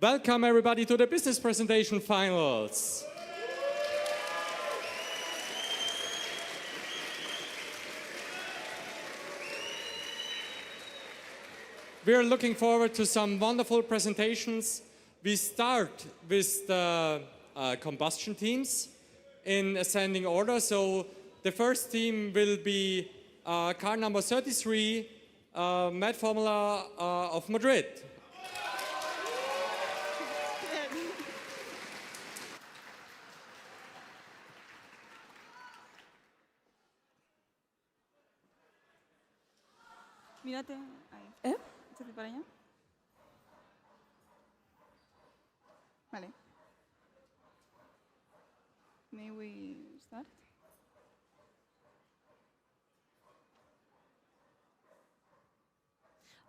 Welcome everybody to the business presentation finals. We're looking forward to some wonderful presentations. We start with the combustion teams in ascending order. So the first team will be car number 33, Mad Formula of Madrid. Mírate ahí. Échate para allá. Vale. May we start?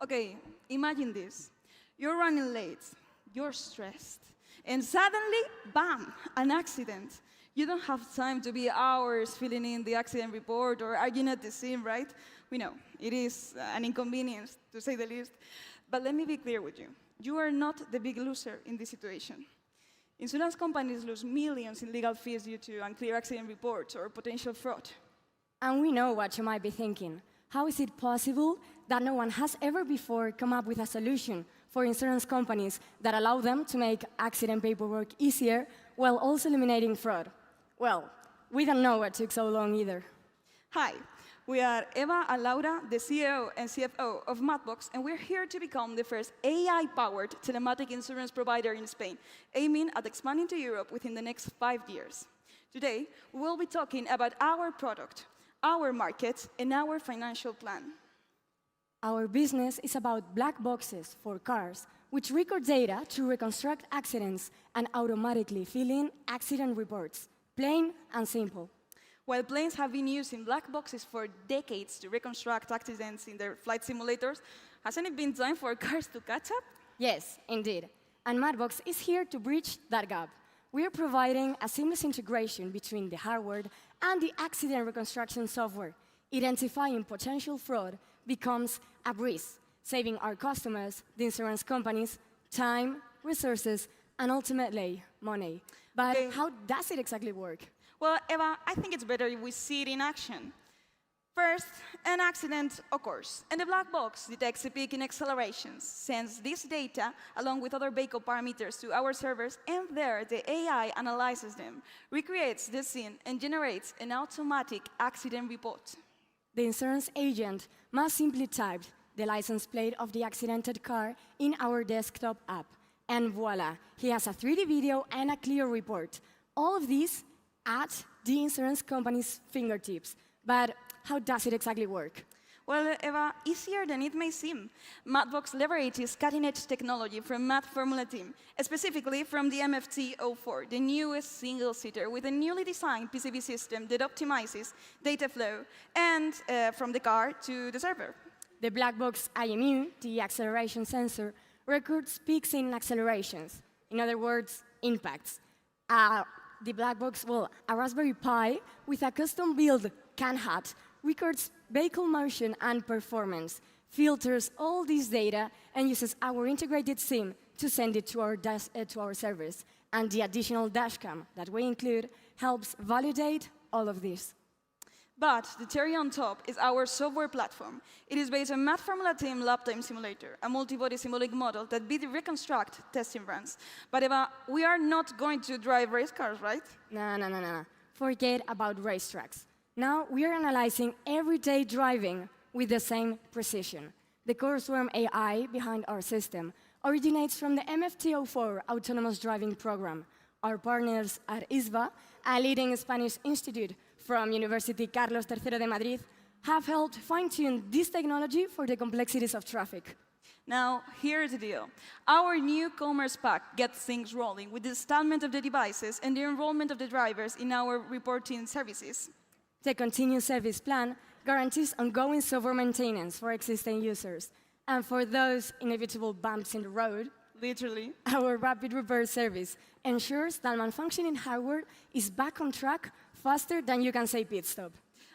Okay, imagine this. You're running late, you're stressed, and suddenly, bam, an accident. You don't have time to be hours filling in the accident report or arguing at the scene, right? We know, it is an inconvenience, to say the least. But let me be clear with you. You are not the big loser in this situation. Insurance companies lose millions in legal fees due to unclear accident reports or potential fraud. And we know what you might be thinking. How is it possible that no one has ever before come up with a solution for insurance companies that allow them to make accident paperwork easier while also eliminating fraud? Well, we don't know what took so long either. Hi, we are Eva and Laura, the CEO and CFO of Madbox, and we're here to become the first AI-powered telematic insurance provider in Spain, aiming at expanding to Europe within the next 5 years. Today, we will be talking about our product, our market, and our financial plan. Our business is about black boxes for cars, which record data to reconstruct accidents and automatically fill in accident reports. Plain and simple. While planes have been using black boxes for decades to reconstruct accidents in their flight simulators, hasn't it been time for cars to catch up? Yes, indeed. And Madbox is here to bridge that gap. We are providing a seamless integration between the hardware and the accident reconstruction software. Identifying potential fraud becomes a breeze, saving our customers, the insurance companies, time, resources, and ultimately, money. But how does it exactly work? Well, Eva, I think it's better if we see it in action. First, an accident occurs, and the black box detects a peak in accelerations, sends this data along with other vehicle parameters to our servers, and there the AI analyzes them, recreates the scene, and generates an automatic accident report. The insurance agent must simply type the license plate of the accidented car in our desktop app, and voila, he has a 3D video and a clear report. All of these at the insurance company's fingertips. But how does it exactly work? Well, Eva, easier than it may seem. Madbox leverages cutting-edge technology from Mad Formula team, specifically from the MFT-04, the newest single-seater with a newly designed PCB system that optimizes data flow and from the car to the server. The black box IMU, the acceleration sensor, records peaks in accelerations. In other words, impacts. The black box, a Raspberry Pi with a custom-built CAN hat records vehicle motion and performance, filters all this data, and uses our integrated SIM to send it to our servers. And the additional dashcam that we include helps validate all of this. But the cherry on top is our software platform. It is based on Mad Formula Team Lap Time Simulator, a multi-body symbolic model that we reconstruct testing runs. But Eva, we are not going to drive race cars, right? No. Forget about racetracks. Now we are analyzing everyday driving with the same precision. The core swarm AI behind our system originates from the MFT-04 autonomous driving program. Our partners at ISBA, a leading Spanish institute from University Carlos III de Madrid, have helped fine-tune this technology for the complexities of traffic. Now, here's the deal. Our new commerce pack gets things rolling with the installment of the devices and the enrollment of the drivers in our reporting services. The continuous service plan guarantees ongoing software maintenance for existing users. And for those inevitable bumps in the road, literally, our rapid repair service ensures that malfunctioning hardware is back on track faster than you can say pit stop.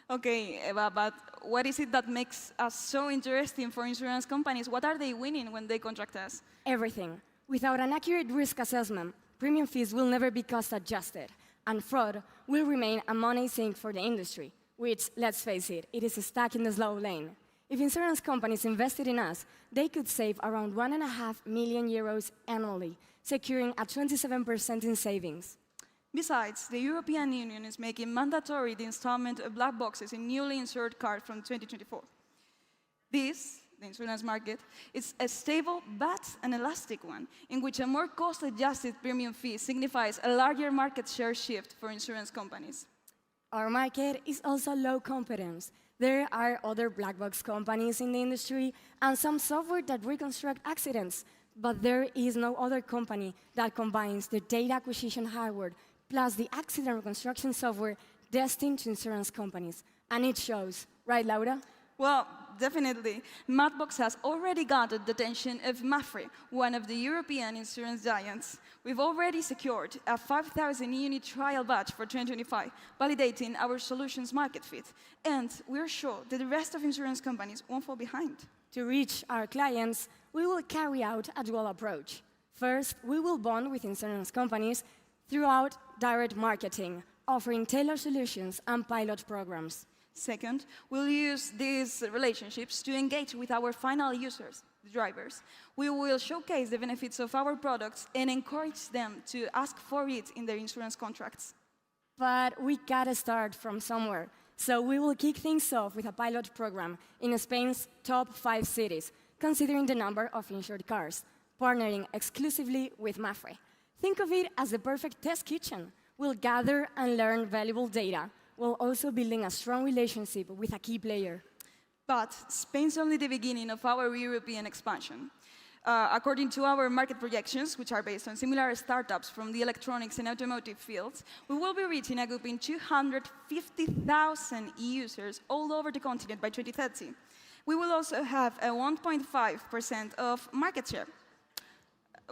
Okay, Eva, but what is it that makes us so interesting for insurance companies? What are they winning when they contract us? Everything. Without an accurate risk assessment, premium fees will never be cost adjusted, and fraud will remain a money sink for the industry, which, let's face it, it is stuck in the slow lane. If insurance companies invested in us, they could save around 1.5 million euros annually, securing a 27% in savings. Besides, the European Union is making mandatory the installment of black boxes in newly insured cars from 2024. This, the insurance market, is a stable but an elastic one, in which a more cost-adjusted premium fee signifies a larger market share shift for insurance companies. Our market is also low competence. There are other black box companies in the industry and some software that reconstruct accidents, but there is no other company that combines the data acquisition hardware plus the accident reconstruction software destined to insurance companies. And it shows, right, Laura? Well, definitely. Madbox has already gathered the attention of Mapfre, one of the European insurance giants. We've already secured a 5,000-unit trial batch for 2025, validating our solutions market fit. And we're sure that the rest of insurance companies won't fall behind. To reach our clients, we will carry out a dual approach. First, we will bond with insurance companies throughout direct marketing, offering tailored solutions and pilot programs. Second, we'll use these relationships to engage with our final users, the drivers. We will showcase the benefits of our products and encourage them to ask for it in their insurance contracts. But we gotta start from somewhere. So we will kick things off with a pilot program in Spain's top 5 cities, considering the number of insured cars, partnering exclusively with Mapfre. Think of it as the perfect test kitchen. We'll gather and learn valuable data, while also building a strong relationship with a key player. But Spain's only the beginning of our European expansion. According to our market projections, which are based on similar startups from the electronics and automotive fields, we will be reaching a whopping 250,000 users all over the continent by 2030. We will also have a 1.5% of market share.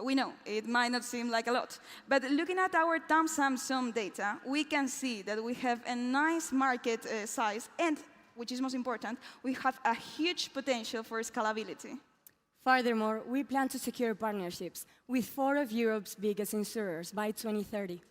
We know it might not seem like a lot, but looking at our Samsung data, we can see that we have a nice market size and, which is most important, we have a huge potential for scalability. Furthermore, we plan to secure partnerships with 4 of Europe's biggest insurers by 2030.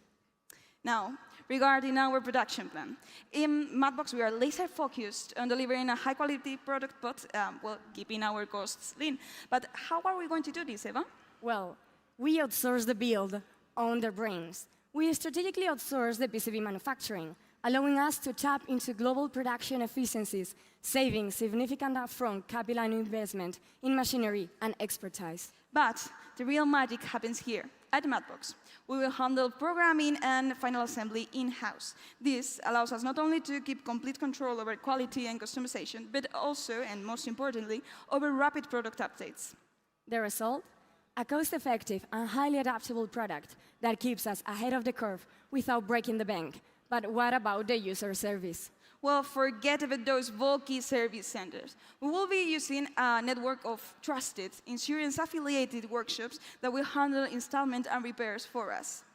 Now, regarding our production plan, in Madbox we are laser focused on delivering a high-quality product, but well, keeping our costs lean. But how are we going to do this, Eva? Well, we outsource the build on the brains. We strategically outsource the PCB manufacturing, allowing us to tap into global production efficiencies, saving significant upfront capital investment in machinery and expertise. But the real magic happens here, at Madbox. We will handle programming and final assembly in-house. This allows us not only to keep complete control over quality and customization, but also, and most importantly, over rapid product updates. The result? A cost-effective and highly adaptable product that keeps us ahead of the curve without breaking the bank. But what about the user service? Well, forget about those bulky service centers. We will be using a network of trusted, insurance-affiliated workshops that will handle installment and repairs for us.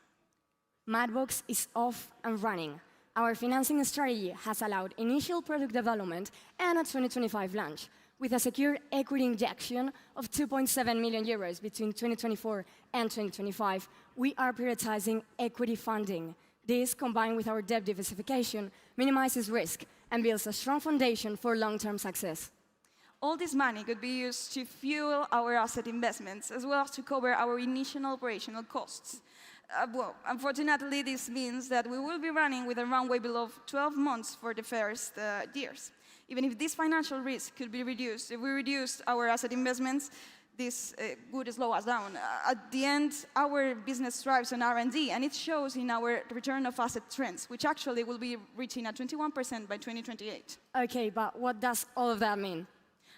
Madbox is off and running. Our financing strategy has allowed initial product development and a 2025 launch, with a secure equity injection of 2.7 million euros between 2024 and 2025. We are prioritizing equity funding. This, combined with our debt diversification, minimizes risk and builds a strong foundation for long-term success. All this money could be used to fuel our asset investments, as well as to cover our initial operational costs. Well, unfortunately, this means that we will be running with a runway below 12 months for the first years. Even if this financial risk could be reduced, if we reduce our asset investments, this would slow us down. At the end, our business thrives on R&D, and it shows in our return of asset trends, which actually will be reaching at 21% by 2028. Okay, but what does all of that mean?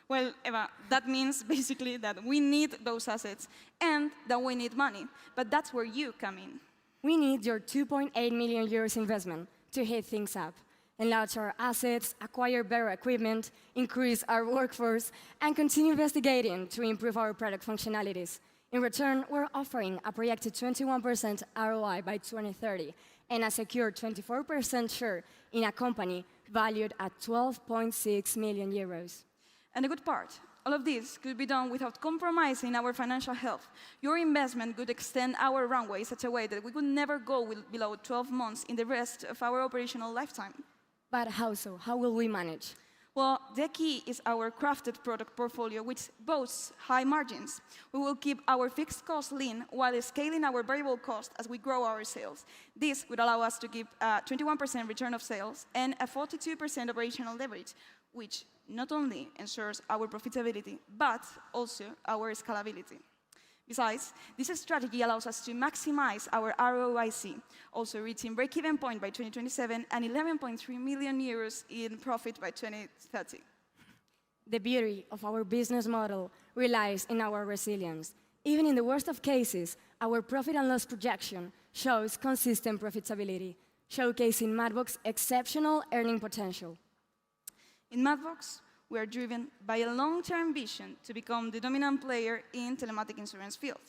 Well, Eva, that means basically that we need those assets and that we need money. But that's where you come in. We need your 2.8 million euros investment to hit things up, enlarge our assets, acquire better equipment, increase our workforce, and continue investigating to improve our product functionalities. In return, we're offering a projected 21% ROI by 2030 and a secure 24% share in a company valued at 12.6 million euros. And the good part, all of this could be done without compromising our financial health. Your investment could extend our runway in such a way that we could never go below 12 months in the rest of our operational lifetime. But how so? How will we manage? Well, the key is our crafted product portfolio, which boasts high margins. We will keep our fixed costs lean while scaling our variable cost as we grow our sales. This would allow us to keep a 21% return of sales and a 42% operational leverage, which not only ensures our profitability, but also our scalability. Besides, this strategy allows us to maximize our ROIC, also reaching break-even point by 2027 and 11.3 million euros in profit by 2030. The beauty of our business model relies in our resilience. Even in the worst of cases, our profit and loss projection shows consistent profitability, showcasing Madbox's exceptional earning potential. In Madbox, we are driven by a long-term vision to become the dominant player in telematic insurance field.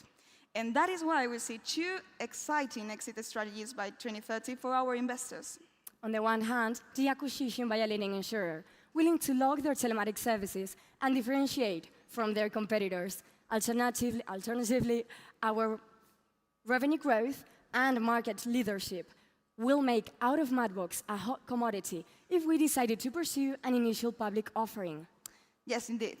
And that is why we see two exciting exit strategies by 2030 for our investors. On the one hand, the acquisition by a leading insurer, willing to lock their telematic services and differentiate from their competitors. Alternatively, our revenue growth and market leadership will make out of Madbox a hot commodity if we decided to pursue an initial public offering. Yes, indeed.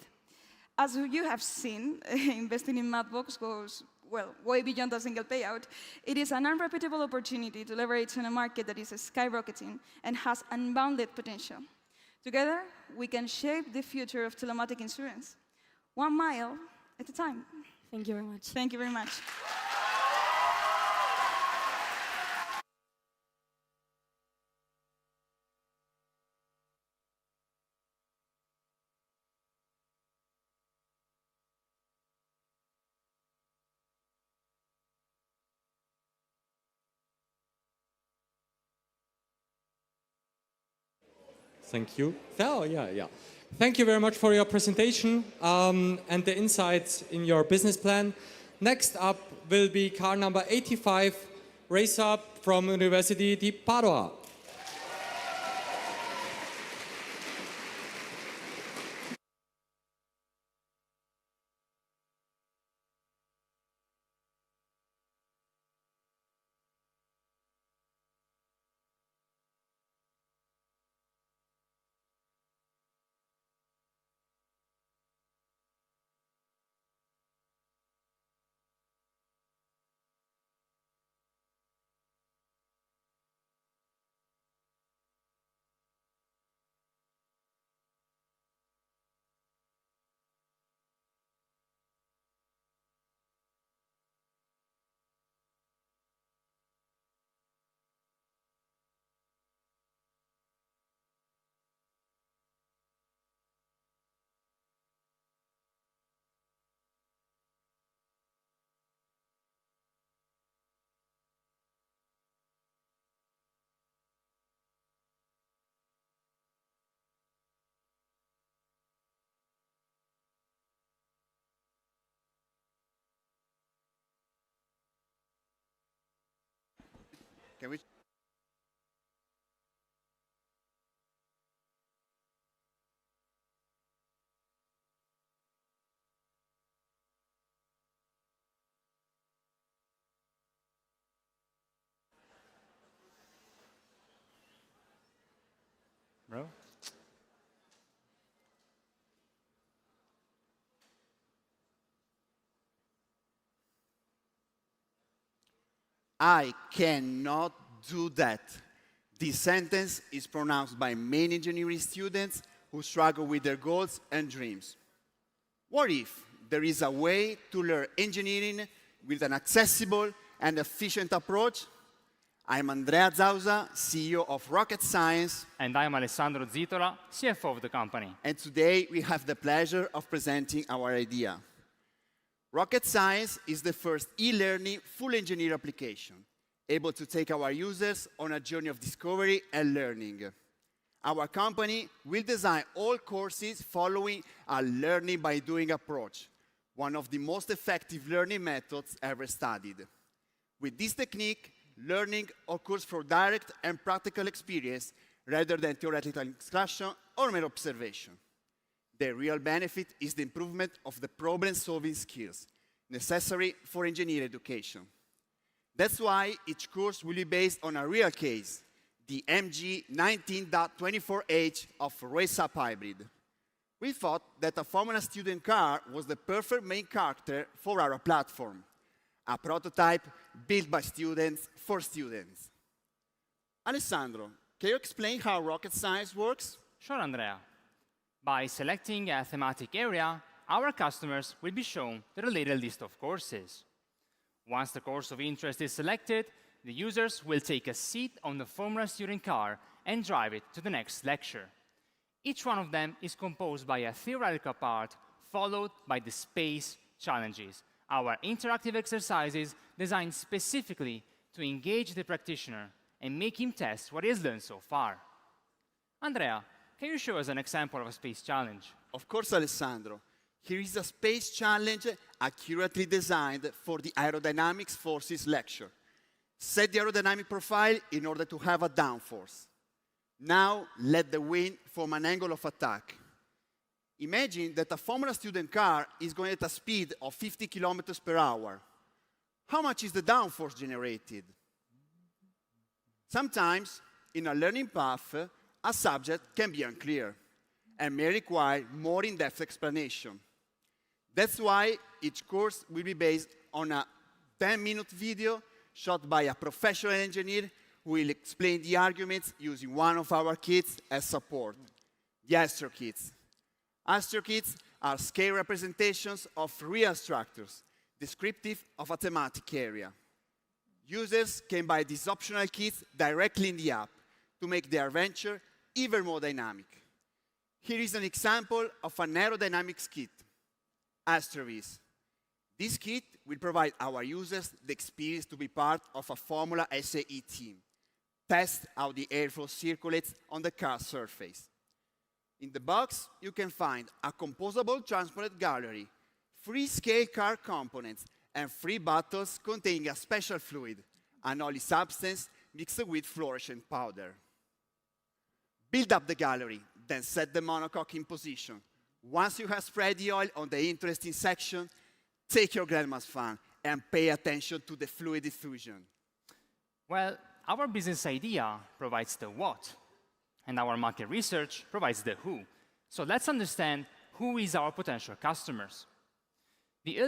As you have seen, investing in Madbox goes, well, way beyond a single payout. It is an unrepeatable opportunity to leverage on a market that is skyrocketing and has unbounded potential. Together, we can shape the future of telematic insurance, 1 mile at a time. Thank you very much. Thank you very much. Thank you. Oh, yeah. Thank you very much for your presentation and the insights in your business plan. Next up will be car number 85, Race Up from University di Padua. Can we? Bro? I cannot do that. This sentence is pronounced by many engineering students who struggle with their goals and dreams. What if there is a way to learn engineering with an accessible and efficient approach? I'm Andrea Zausa, CEO of Rocket Science. And I'm Alessandro Zitola, CFO of the company. And today we have the pleasure of presenting our idea. Rocket Science is the first e-learning full engineer application, able to take our users on a journey of discovery and learning. Our company will design all courses following a learning by doing approach, one of the most effective learning methods ever studied. With this technique, learning occurs through direct and practical experience rather than theoretical discussion or mere observation. The real benefit is the improvement of the problem-solving skills necessary for engineering education. That's why each course will be based on a real case, the MG 19.24H of Race Up Hybrid. We thought that a Formula student car was the perfect main character for our platform, a prototype built by students for students. Alessandro, can you explain how rocket science works? Sure, Andrea. By selecting a thematic area, our customers will be shown the related list of courses. Once the course of interest is selected, the users will take a seat on the Formula student car and drive it to the next lecture. Each one of them is composed by a theoretical part, followed by the space challenges, our interactive exercises designed specifically to engage the practitioner and make him test what he has learned so far. Andrea, can you show us an example of a space challenge? Of course, Alessandro. Here is a space challenge accurately designed for the aerodynamics forces lecture. Set the aerodynamic profile in order to have a downforce. Now, let the wind form an angle of attack. Imagine that a Formula student car is going at a speed of 50 kilometers per hour. How much is the downforce generated? Sometimes, in a learning path, a subject can be unclear and may require more in-depth explanation. That's why each course will be based on a 10-minute video shot by a professional engineer who will explain the arguments using one of our kits as support, the Astro kits. Astro kits are scale representations of real structures, descriptive of a thematic area. Users can buy these optional kits directly in the app to make their venture even more dynamic. Here is an example of an aerodynamics kit, Astrovis. This kit will provide our users the experience to be part of a Formula SAE team, test how the airflow circulates on the car surface. In the box, you can find a composable transparent gallery, free scale car components, and free bottles containing a special fluid, an oily substance mixed with fluorescent powder. Build up the gallery, then set the monocoque in position. Once you have spread the oil on the interesting section, take your grandma's fan and pay attention to the fluid diffusion. Well, our business idea provides the what, and our market research provides the who. So let's understand who is our potential customers. The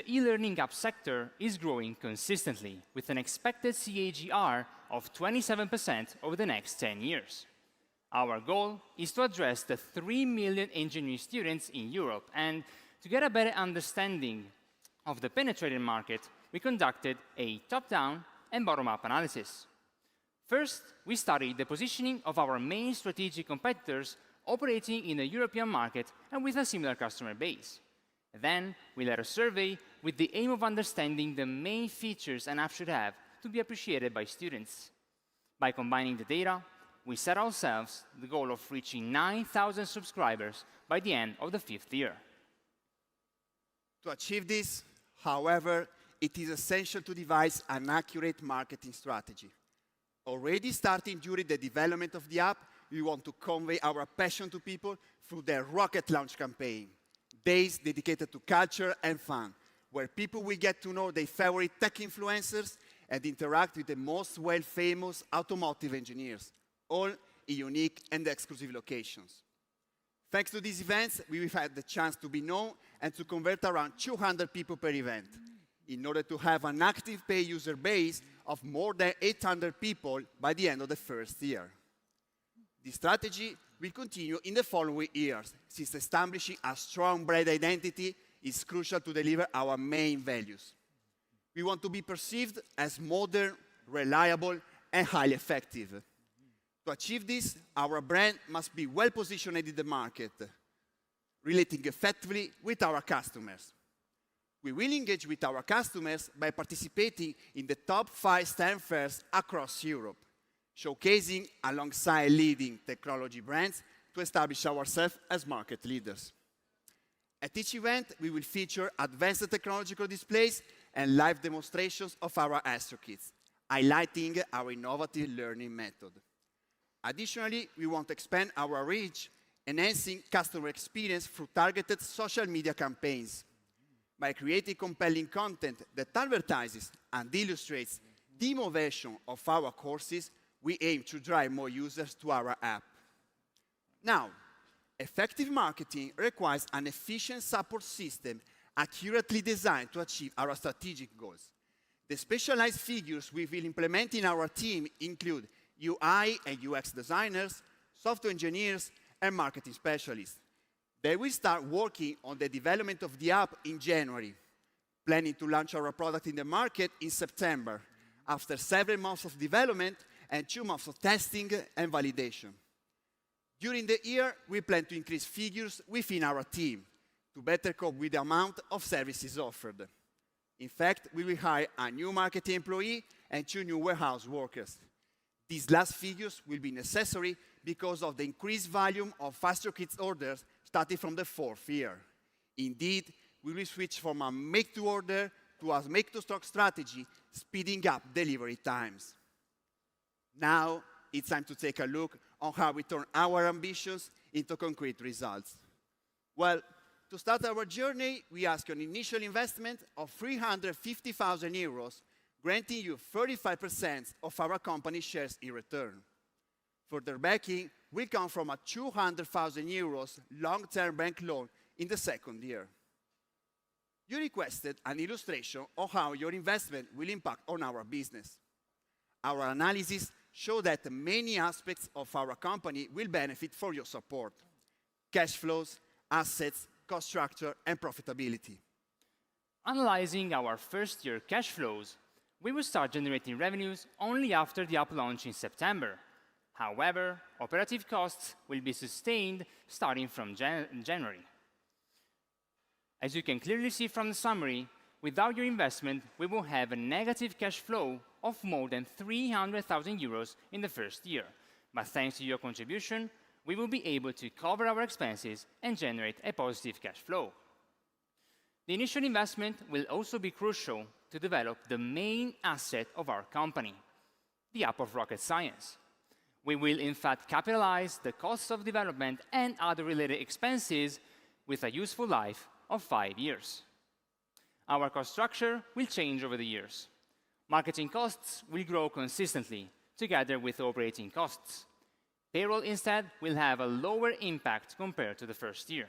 e-learning app sector is growing consistently with an expected CAGR of 27% over the next 10 years. Our goal is to address the 3 million engineering students in Europe, and to get a better understanding of the penetrated market, we conducted a top-down and bottom-up analysis. First, we studied the positioning of our main strategic competitors operating in the European market and with a similar customer base. Then, we led a survey with the aim of understanding the main features an app should have to be appreciated by students. By combining the data, we set ourselves the goal of reaching 9,000 subscribers by the end of the 5th year. To achieve this, however, it is essential to devise an accurate marketing strategy. Already starting during the development of the app, we want to convey our passion to people through the Rocket Launch campaign, days dedicated to culture and fun, where people will get to know their favorite tech influencers and interact with the most world-famous automotive engineers, all in unique and exclusive locations. Thanks to these events, we have had the chance to be known and to convert around 200 people per event, in order to have an active paid user base of more than 800 people by the end of the first year. This strategy will continue in the following years, since establishing a strong brand identity is crucial to deliver our main values. We want to be perceived as modern, reliable, and highly effective. To achieve this, our brand must be well positioned in the market, relating effectively with our customers. We will engage with our customers by participating in the top 5 STEM fairs across Europe, showcasing alongside leading technology brands to establish ourselves as market leaders. At each event, we will feature advanced technological displays and live demonstrations of our Astro kits, highlighting our innovative learning method. Additionally, we want to expand our reach enhancing customer experience through targeted social media campaigns. By creating compelling content that advertises and illustrates the innovation of our courses, we aim to drive more users to our app. Now, effective marketing requires an efficient support system accurately designed to achieve our strategic goals. The specialized figures we will implement in our team include UI and UX designers, software engineers, and marketing specialists. They will start working on the development of the app in January, planning to launch our product in the market in September, after several months of development and 2 months of testing and validation. During the year, we plan to increase figures within our team to better cope with the amount of services offered. In fact, we will hire a new marketing employee and 2 new warehouse workers. These last figures will be necessary because of the increased volume of faster kits orders starting from the 4th year. Indeed, we will switch from a make-to-order to a make-to-stock strategy, speeding up delivery times. Now, it's time to take a look on how we turn our ambitions into concrete results. Well, to start our journey, we ask an initial investment of 350,000 euros, granting you 35% of our company shares in return. Further backing will come from a 200,000 euros long-term bank loan in the 2nd year. You requested an illustration of how your investment will impact on our business. Our analysis show that many aspects of our company will benefit from your support: cash flows, assets, cost structure, and profitability. Analyzing our first-year cash flows, we will start generating revenues only after the app launch in September. However, operative costs will be sustained starting from January. As you can clearly see from the summary, without your investment, we will have a negative cash flow of more than 300,000 euros in the first year. But thanks to your contribution, we will be able to cover our expenses and generate a positive cash flow. The initial investment will also be crucial to develop the main asset of our company, the app of rocket science. We will in fact capitalize the costs of development and other related expenses with a useful life of 5 years. Our cost structure will change over the years. Marketing costs will grow consistently, together with operating costs. Payroll instead will have a lower impact compared to the first year.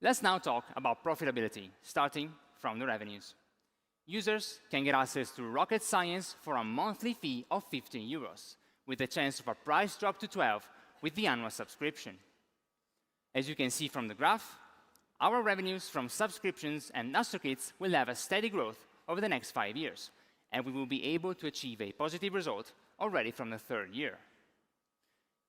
Let's now talk about profitability, starting from the revenues. Users can get access to rocket science for a monthly fee of 15 euros, with a chance of a price drop to 12 with the annual subscription. As you can see from the graph, our revenues from subscriptions and master kits will have a steady growth over the next 5 years, and we will be able to achieve a positive result already from the 3rd year.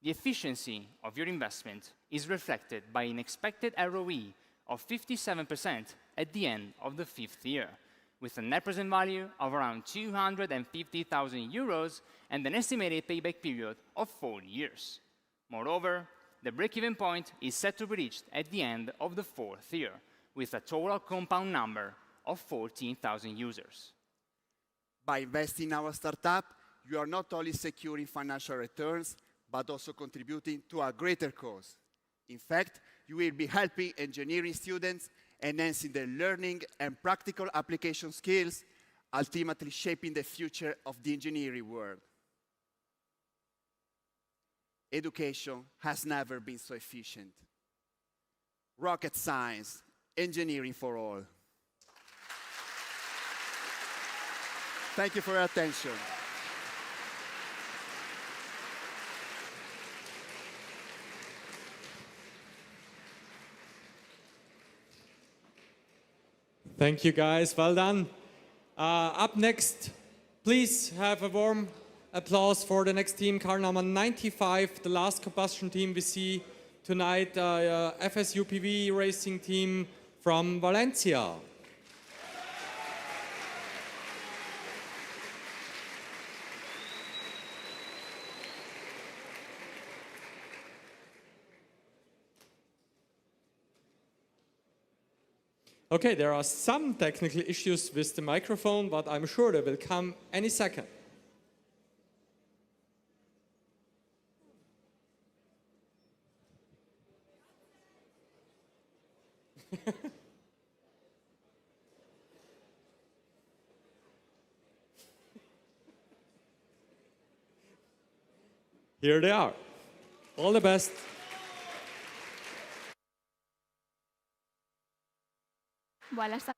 The efficiency of your investment is reflected by an expected ROE of 57% at the end of the 5th year, with a net present value of around 250,000 euros and an estimated payback period of 4 years. Moreover, the break-even point is set to be reached at the end of the 4th year, with a total compound number of 14,000 users. By investing in our startup, you are not only securing financial returns, but also contributing to a greater cause. In fact, you will be helping engineering students, enhancing their learning and practical application skills, ultimately shaping the future of the engineering world. Education has never been so efficient. Rocket science, engineering for all. Thank you for your attention. Thank you, guys. Well done. Up next, please have a warm applause for the next team, car number 95, the last combustion team we see tonight, FS UPV racing team from Valencia. Okay, there are some technical issues with the microphone, but I'm sure they will come any second. Here they are. All the best. Voilà, ça.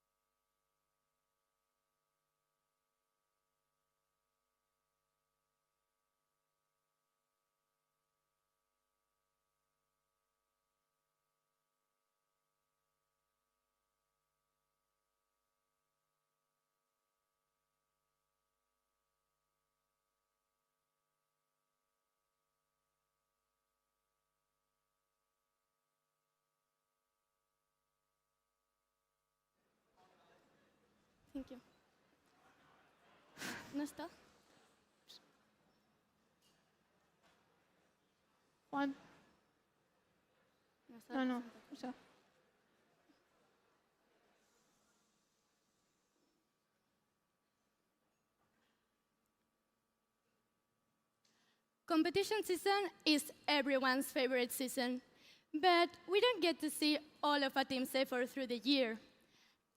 Thank you. ¿No está? Juan. No está. No, no. O sea. Competition season is everyone's favorite season, but we don't get to see all of a team's effort through the year.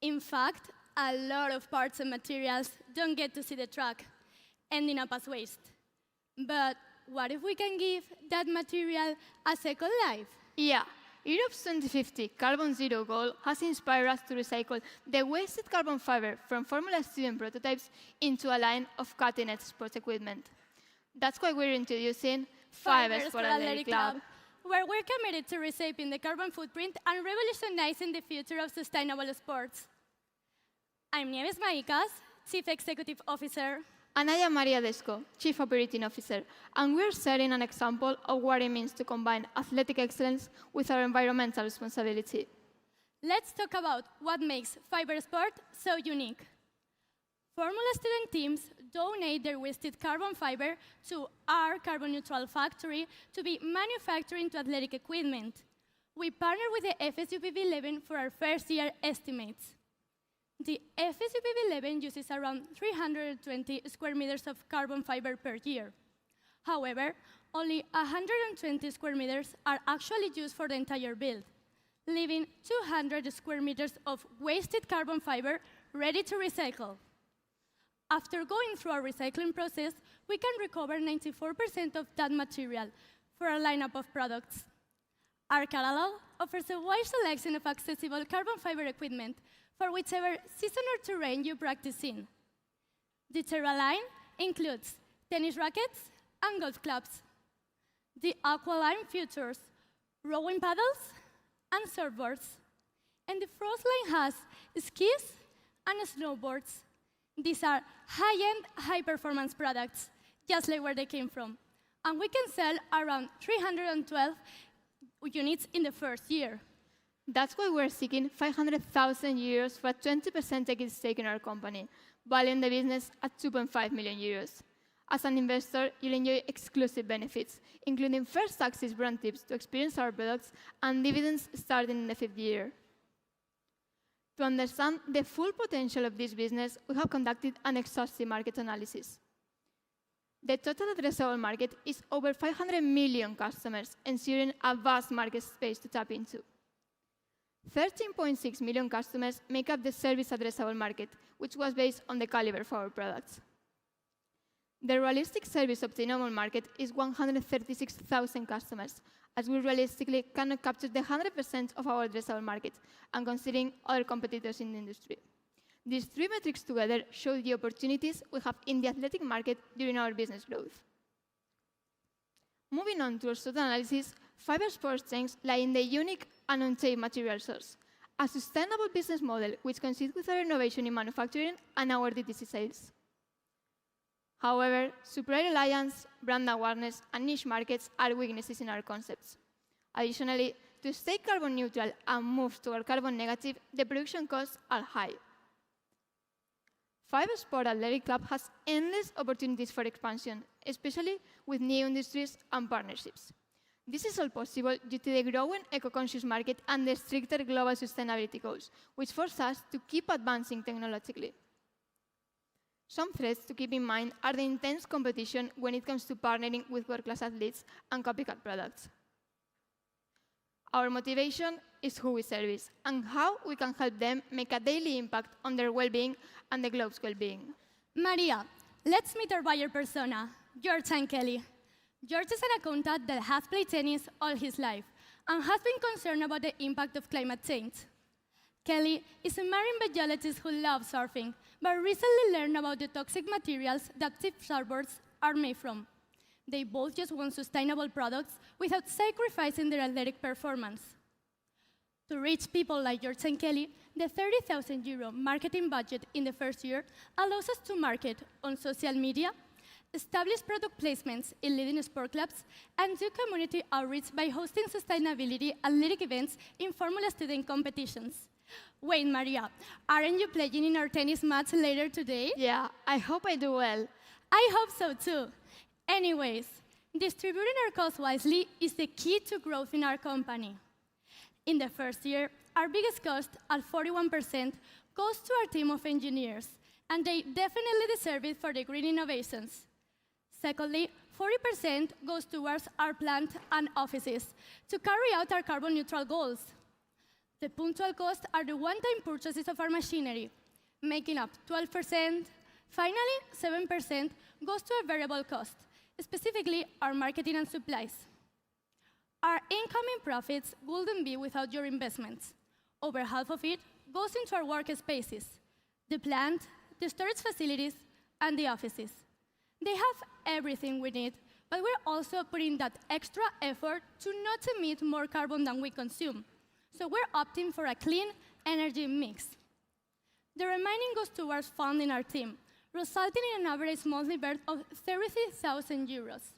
In fact, a lot of parts and materials don't get to see the track, ending up as waste. But what if we can give that material a second life? Yeah, Europe's 2050 carbon zero goal has inspired us to recycle the wasted carbon fiber from Formula Student prototypes into a line of cutting-edge sports equipment. That's why we're introducing Fibers for Athletic Club, where we're committed to reshaping the carbon footprint and revolutionizing the future of sustainable sports. I'm Nieves Maicas, Chief Executive Officer. And I am Maria Desco, Chief Operating Officer, and we're setting an example of what it means to combine athletic excellence with our environmental responsibility. Let's talk about what makes fiber sport so unique. Formula student teams donate their wasted carbon fiber to our carbon-neutral factory to be manufactured into athletic equipment. We partner with the FS UPV11 for our first year estimates. The FS UPV11 uses around 320 square meters of carbon fiber per year. However, only 120 square meters are actually used for the entire build, leaving 200 square meters of wasted carbon fiber ready to recycle. After going through our recycling process, we can recover 94% of that material for a lineup of products. Our catalog offers a wide selection of accessible carbon fiber equipment for whichever season or terrain you practice in. The Terra line includes tennis rackets and golf clubs. The Aqua line features rowing paddles and surfboards. And the Frost line has skis and snowboards. These are high-end, high-performance products, just like where they came from. And we can sell around 312 units in the first year. That's why we're seeking 500,000 euros for a 20% equity stake in our company, valuing the business at 2.5 million euros. As an investor, you'll enjoy exclusive benefits, including first access brand tips to experience our products and dividends starting in the 5th year. To understand the full potential of this business, we have conducted an exhaustive market analysis. The total addressable market is over 500 million customers, ensuring a vast market space to tap into. 13.6 million customers make up the service addressable market, which was based on the caliber of our products. The realistic service obtainable market is 136,000 customers, as we realistically cannot capture the 100% of our addressable market, and considering other competitors in the industry. These three metrics together show the opportunities we have in the athletic market during our business growth. Moving on to our SWOT analysis, fiber sports strengths lie in the unique and untapped material source, a sustainable business model which consists with our innovation in manufacturing and our DTC sales. However, supplier reliance, brand awareness, and niche markets are weaknesses in our concepts. Additionally, to stay carbon neutral and move toward carbon negative, the production costs are high. Fiber Sport Athletic Club has endless opportunities for expansion, especially with new industries and partnerships. This is all possible due to the growing eco-conscious market and the stricter global sustainability goals, which force us to keep advancing technologically. Some threats to keep in mind are the intense competition when it comes to partnering with world-class athletes and copycat products. Our motivation is who we service and how we can help them make a daily impact on their well-being and the globe's well-being. Maria, let's meet our buyer persona, George and Kelly. George is an accountant that has played tennis all his life and has been concerned about the impact of climate change. Kelly is a marine biologist who loves surfing, but recently learned about the toxic materials that tip surfboards are made from. They both just want sustainable products without sacrificing their athletic performance. To reach people like George and Kelly, the €30,000 marketing budget in the first year allows us to market on social media, establish product placements in leading sport clubs, and do community outreach by hosting sustainability athletic events in Formula student competitions. Wait, Maria, aren't you playing in our tennis match later today? Yeah, I hope I do well. I hope so too. Anyways, distributing our costs wisely is the key to growth in our company. In the first year, our biggest cost, at 41%, goes to our team of engineers, and they definitely deserve it for the green innovations. Secondly, 40% goes towards our plant and offices to carry out our carbon neutral goals. The punctual costs are the one-time purchases of our machinery, making up 12%. Finally, 7% goes to our variable cost, specifically our marketing and supplies. Our incoming profits wouldn't be without your investments. Over half of it goes into our workspaces, the plant, the storage facilities, and the offices. They have everything we need, but we're also putting that extra effort to not emit more carbon than we consume. So we're opting for a clean energy mix. The remaining goes towards funding our team, resulting in an average monthly burn of €33,000.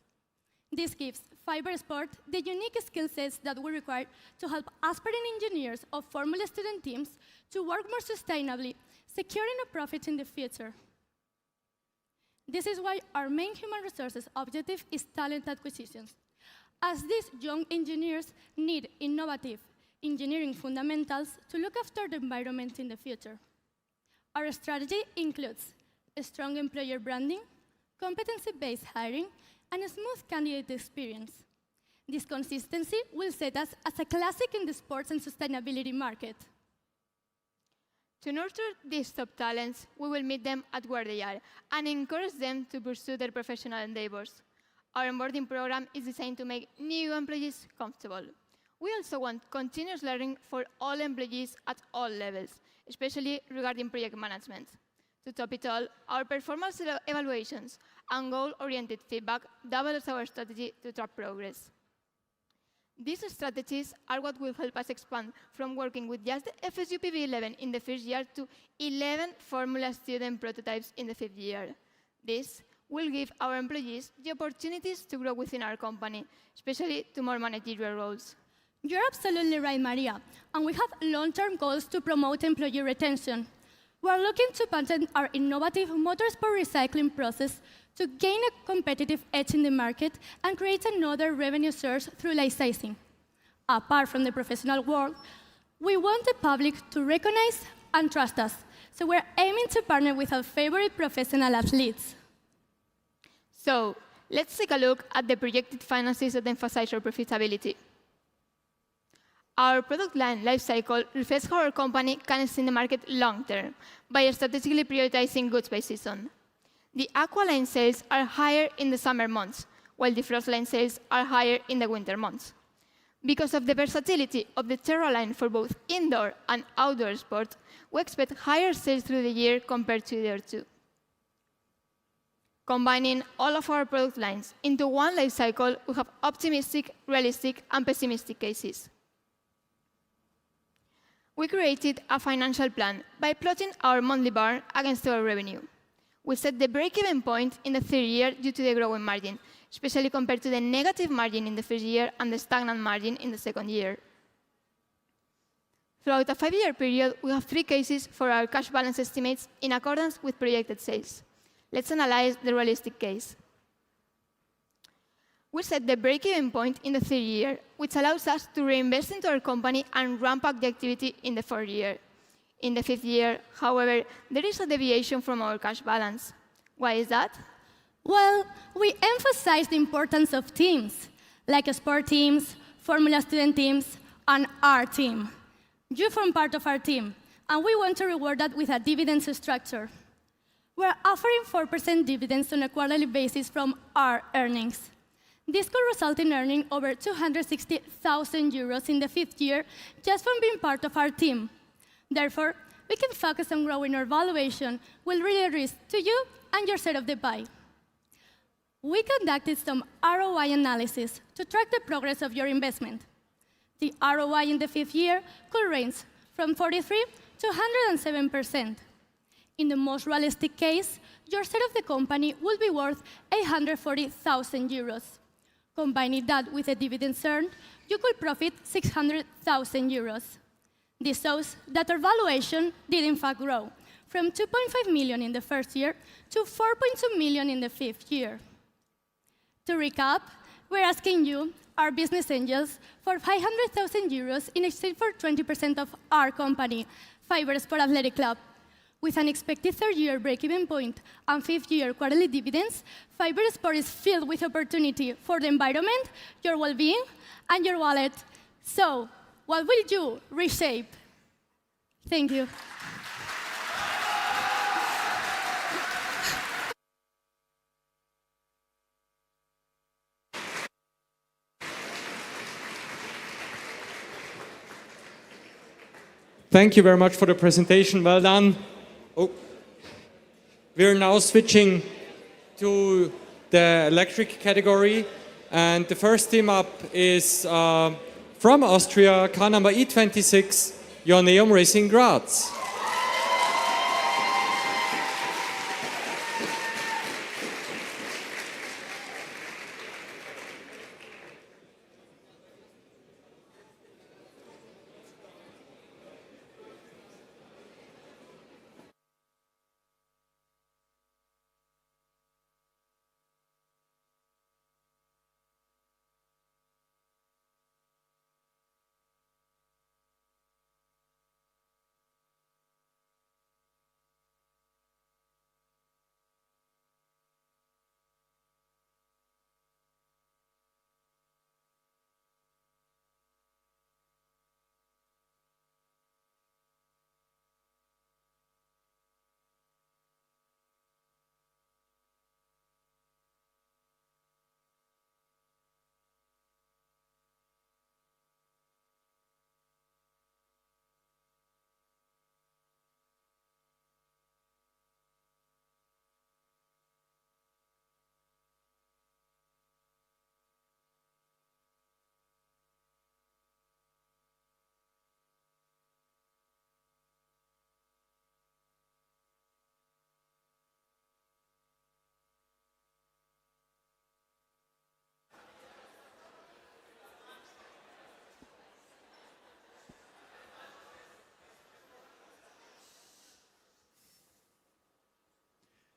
This gives Fiber Sport the unique skill sets that we require to help aspiring engineers of Formula student teams to work more sustainably, securing a profit in the future. This is why our main human resources objective is talent acquisition, as these young engineers need innovative engineering fundamentals to look after the environment in the future. Our strategy includes a strong employer branding, competency-based hiring, and a smooth candidate experience. This consistency will set us as a classic in the sports and sustainability market. To nurture these top talents, we will meet them at where they are and encourage them to pursue their professional endeavors. Our onboarding program is designed to make new employees comfortable. We also want continuous learning for all employees at all levels, especially regarding project management. To top it all, our performance evaluations and goal-oriented feedback double as our strategy to track progress. These strategies are what will help us expand from working with just the FSU PV11 in the first year to 11 Formula student prototypes in the fifth year. This will give our employees the opportunities to grow within our company, especially to more managerial roles. You're absolutely right, Maria, and we have long-term goals to promote employee retention. We're looking to patent our innovative motorsport recycling process to gain a competitive edge in the market and create another revenue source through licensing. Apart from the professional world, we want the public to recognize and trust us, so we're aiming to partner with our favorite professional athletes. So, let's take a look at the projected finances that emphasize our profitability. Our product line lifecycle reflects how our company can extend the market long-term by strategically prioritizing goods by season. The aqua line sales are higher in the summer months, while the frost line sales are higher in the winter months. Because of the versatility of the Terra line for both indoor and outdoor sports, we expect higher sales through the year compared to the other two. Combining all of our product lines into one life cycle, we have optimistic, realistic, and pessimistic cases. We created a financial plan by plotting our monthly burn against our revenue. We set the break-even point in the third year due to the growing margin, especially compared to the negative margin in the first year and the stagnant margin in the second year. Throughout a 5-year period, we have 3 cases for our cash balance estimates in accordance with projected sales. Let's analyze the realistic case. We set the break-even point in the third year, which allows us to reinvest into our company and ramp up the activity in the fourth year. In the fifth year, however, there is a deviation from our cash balance. Why is that? Well, we emphasize the importance of teams, like sport teams, Formula student teams, and our team. You form part of our team, and we want to reward that with a dividends structure. We're offering 4% dividends on a quarterly basis from our earnings. This could result in earning over 260,000 euros in the 5th year just from being part of our team. Therefore, we can focus on growing our valuation will really risk to you and your share of the pie. We conducted some ROI analysis to track the progress of your investment. The ROI in the 5th year could range from 43 to 107%. In the most realistic case, your share of the company will be worth 840,000 euros. Combining that with the dividends earned, you could profit 600,000 euros. This shows that our valuation did in fact grow from 2.5 million in the 1st year to 4.2 million in the 5th year. To recap, we're asking you, our business angels, for 500,000 euros in exchange for 20% of our company, Fiber Sport Athletic Club. With an expected 3rd year break-even point and 5th year quarterly dividends, Fiber Sport is filled with opportunity for the environment, your well-being, and your wallet. So, what will you reshape? Thank you. Thank you very much for the presentation. Well done. Oh. We're now switching to the electric category. And the first team up is from Austria, car number E26, Joanneum Racing Graz.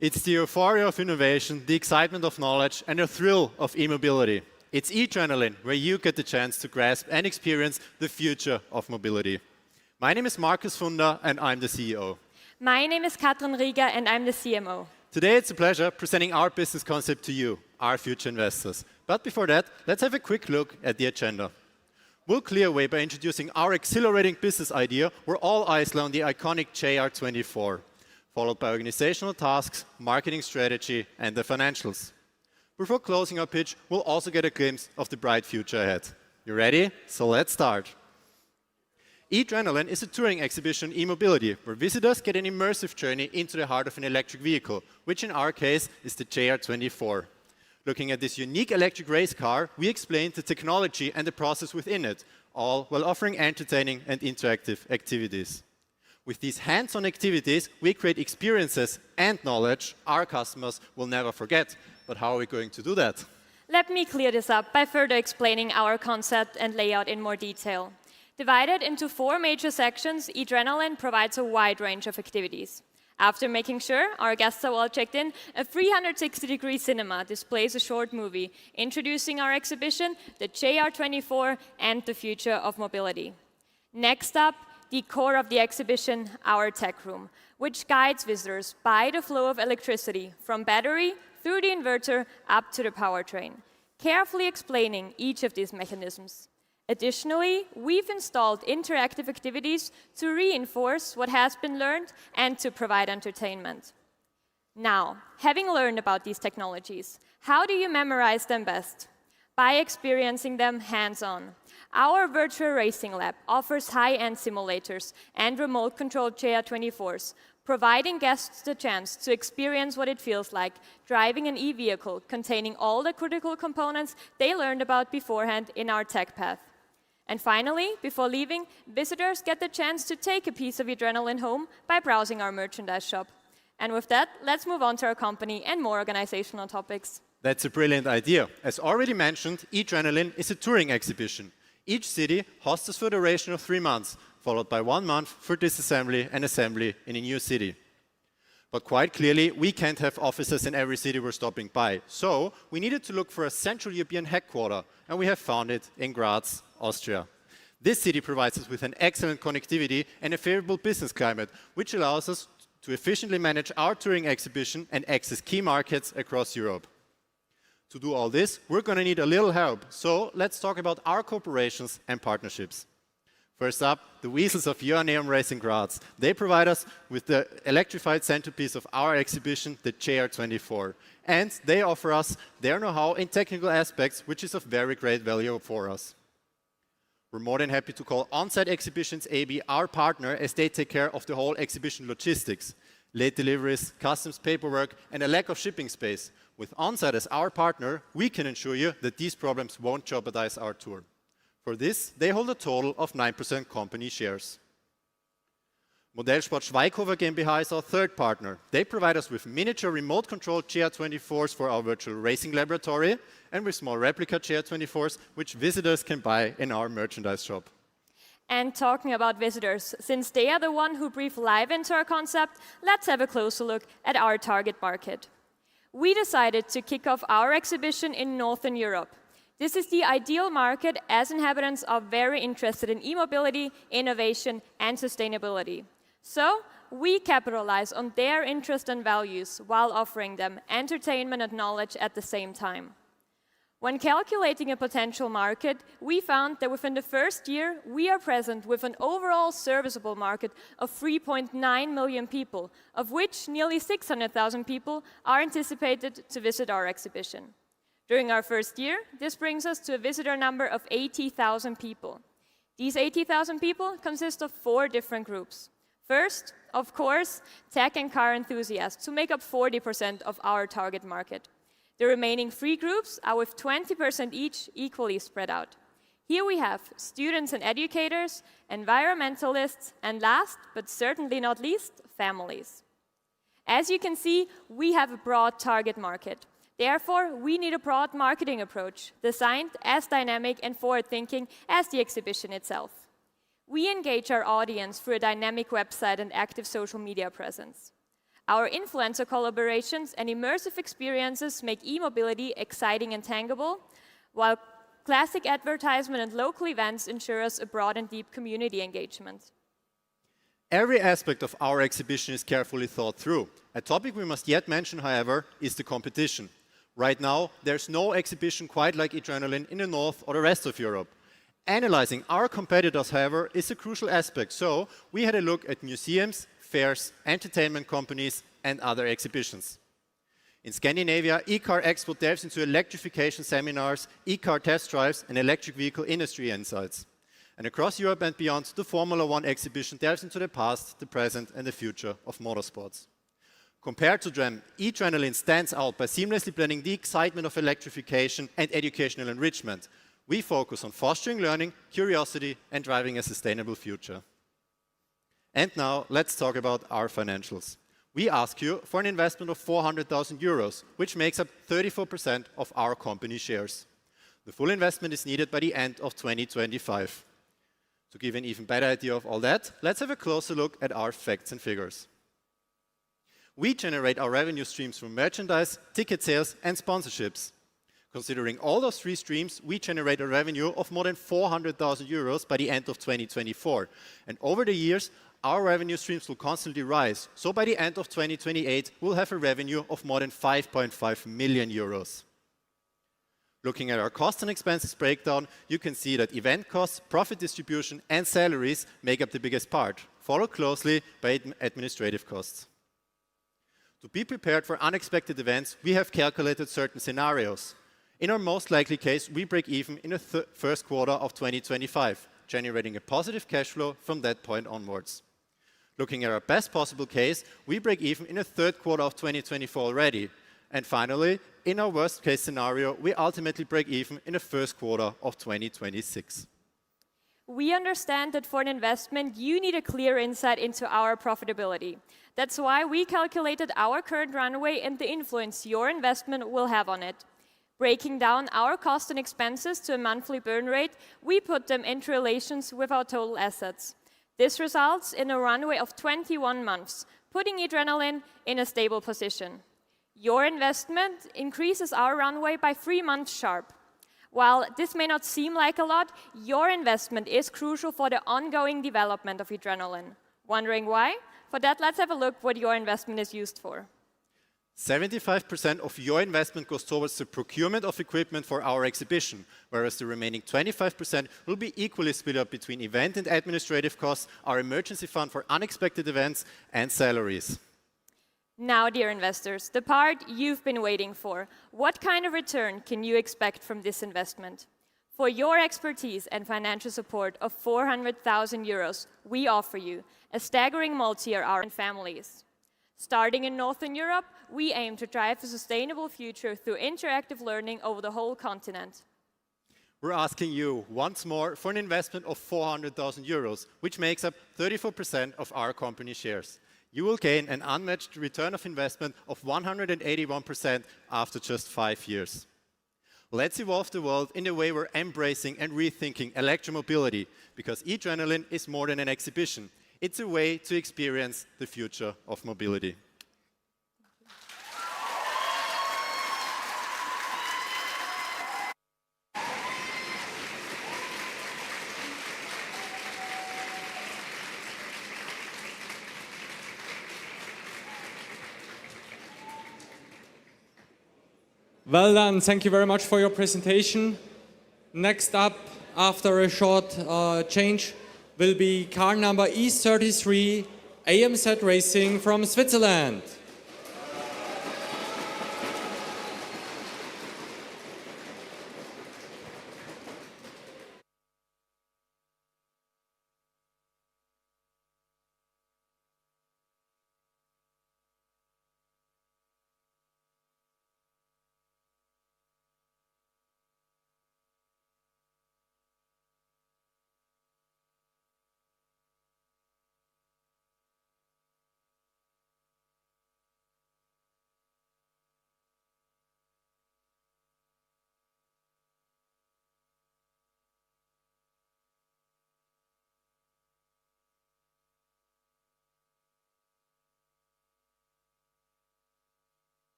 It's the euphoria of innovation, the excitement of knowledge, and the thrill of e-mobility. It's e-adrenaline, where you get the chance to grasp and experience the future of mobility. My name is Markus Funder, and I'm the CEO. My name is Katrin Rieger, and I'm the CMO. Today, it's a pleasure presenting our business concept to you, our future investors. But before that, let's have a quick look at the agenda. We'll clear away by introducing our exhilarating business idea, where all eyes lie on the iconic JR24. Followed by organizational tasks, marketing strategy, and the financials. Before closing our pitch, we'll also get a glimpse of the bright future ahead. You ready? So let's start. E-Adrenaline is a touring exhibition e-mobility, where visitors get an immersive journey into the heart of an electric vehicle, which in our case is the JR24. Looking at this unique electric race car, we explain the technology and the process within it, all while offering entertaining and interactive activities. With these hands-on activities, we create experiences and knowledge our customers will never forget. But how are we going to do that? Let me clear this up by further explaining our concept and layout in more detail. Divided into 4 major sections, e-Adrenaline provides a wide range of activities. After making sure our guests are all checked in, a 360-degree cinema displays a short movie introducing our exhibition, the JR24 and the future of mobility. Next up, the core of the exhibition, our tech room, which guides visitors by the flow of electricity from battery through the inverter up to the powertrain, carefully explaining each of these mechanisms. Additionally, we've installed interactive activities to reinforce what has been learned and to provide entertainment. Now, having learned about these technologies, how do you memorize them best? By experiencing them hands-on. Our virtual racing lab offers high-end simulators and remote-controlled JR24s, providing guests the chance to experience what it feels like driving an e-vehicle containing all the critical components they learned about beforehand in our tech path. And finally, before leaving, visitors get the chance to take a piece of adrenaline home by browsing our merchandise shop. And with that, let's move on to our company and more organizational topics. That's a brilliant idea. As already mentioned, eAdrenaline is a touring exhibition. Each city hosts us for the duration of 3 months, followed by 1 month for disassembly and assembly in a new city. But quite clearly, we can't have offices in every city we're stopping by. So we needed to look for a Central European headquarter, and we have found it in Graz, Austria. This city provides us with an excellent connectivity and a favorable business climate, which allows us to efficiently manage our touring exhibition and access key markets across Europe. To do all this, we're going to need a little help. So let's talk about our cooperations and partnerships. First up, the Weasels of Joanneum Racing Graz. They provide us with the electrified centerpiece of our exhibition, the JR24. And they offer us their know-how in technical aspects, which is of very great value for us. We're more than happy to call On-Site Exhibitions AB our partner, as they take care of the whole exhibition logistics, late deliveries, customs paperwork, and a lack of shipping space. With On-Site as our partner, we can ensure you that these problems won't jeopardize our tour. For this, they hold a total of 9% company shares. Modellsport Schweighofer GmbH is our third partner. They provide us with miniature remote-controlled JR24s for our virtual racing laboratory and with small replica JR24s, which visitors can buy in our merchandise shop. And talking about visitors, since they are the one who breathe life into our concept, let's have a closer look at our target market. We decided to kick off our exhibition in Northern Europe. This is the ideal market as inhabitants are very interested in e-mobility, innovation, and sustainability. So, we capitalize on their interest and values while offering them entertainment and knowledge at the same time. When calculating a potential market, we found that within the first year, we are present with an overall serviceable market of 3.9 million people, of which nearly 600,000 people are anticipated to visit our exhibition. During our first year, this brings us to a visitor number of 80,000 people. These 80,000 people consist of 4 different groups. First, of course, tech and car enthusiasts, who make up 40% of our target market. The remaining 3 groups are with 20% each equally spread out. Here we have students and educators, environmentalists, and last, but certainly not least, families. As you can see, we have a broad target market. Therefore, we need a broad marketing approach, designed as dynamic and forward-thinking as the exhibition itself. We engage our audience through a dynamic website and active social media presence. Our influencer collaborations and immersive experiences make e-mobility exciting and tangible, while classic advertisement and local events ensure us a broad and deep community engagement. Every aspect of our exhibition is carefully thought through. A topic we must yet mention, however, is the competition. Right now, there's no exhibition quite like eAdrenaline in the North or the rest of Europe. Analyzing our competitors, however, is a crucial aspect, so we had a look at museums, fairs, entertainment companies, and other exhibitions. In Scandinavia, eCar Expo delves into electrification seminars, e-car test drives, and electric vehicle industry insights. And across Europe and beyond, the Formula One exhibition delves into the past, the present, and the future of motorsports. Compared to them, eAdrenaline stands out by seamlessly blending the excitement of electrification and educational enrichment. We focus on fostering learning, curiosity, and driving a sustainable future. And now, let's talk about our financials. We ask you for an investment of 400,000 euros, which makes up 34% of our company shares. The full investment is needed by the end of 2025. To give an even better idea of all that, let's have a closer look at our facts and figures. We generate our revenue streams from merchandise, ticket sales, and sponsorships. Considering all those 3 streams, we generate a revenue of more than 400,000 euros by the end of 2024. And over the years, our revenue streams will constantly rise. So by the end of 2028, we'll have a revenue of more than 5.5 million euros. Looking at our cost and expenses breakdown, you can see that event costs, profit distribution, and salaries make up the biggest part, followed closely by administrative costs. To be prepared for unexpected events, we have calculated certain scenarios. In our most likely case, we break even in the first quarter of 2025, generating a positive cash flow from that point onwards. Looking at our best possible case, we break even in the third quarter of 2024 already. And finally, in our worst case scenario, we ultimately break even in the first quarter of 2026. We understand that for an investment, you need a clear insight into our profitability. That's why we calculated our current runway and the influence your investment will have on it. Breaking down our costs and expenses to a monthly burn rate, we put them into relations with our total assets. This results in a runway of 21 months, putting Adrenaline in a stable position. Your investment increases our runway by 3 months sharp. While this may not seem like a lot, your investment is crucial for the ongoing development of Adrenaline. Wondering why? For that, let's have a look what your investment is used for. 75% of your investment goes towards the procurement of equipment for our exhibition, whereas the remaining 25% will be equally split up between event and administrative costs, our emergency fund for unexpected events, and salaries. Now, dear investors, the part you've been waiting for. What kind of return can you expect from this investment? For your expertise and financial support of 400,000 euros, we offer you a staggering multi-year hour and families. Starting in Northern Europe, we aim to drive a sustainable future through interactive learning over the whole continent. We're asking you once more for an investment of 400,000 euros, which makes up 34% of our company shares. You will gain an unmatched return of investment of 181% after just 5 years. Let's evolve the world in the way we're embracing and rethinking electromobility, because Adrenaline is more than an exhibition. It's a way to experience the future of mobility. Well done, thank you very much for your presentation. Next up, after a short change, will be car number E33 AMZ Racing from Switzerland.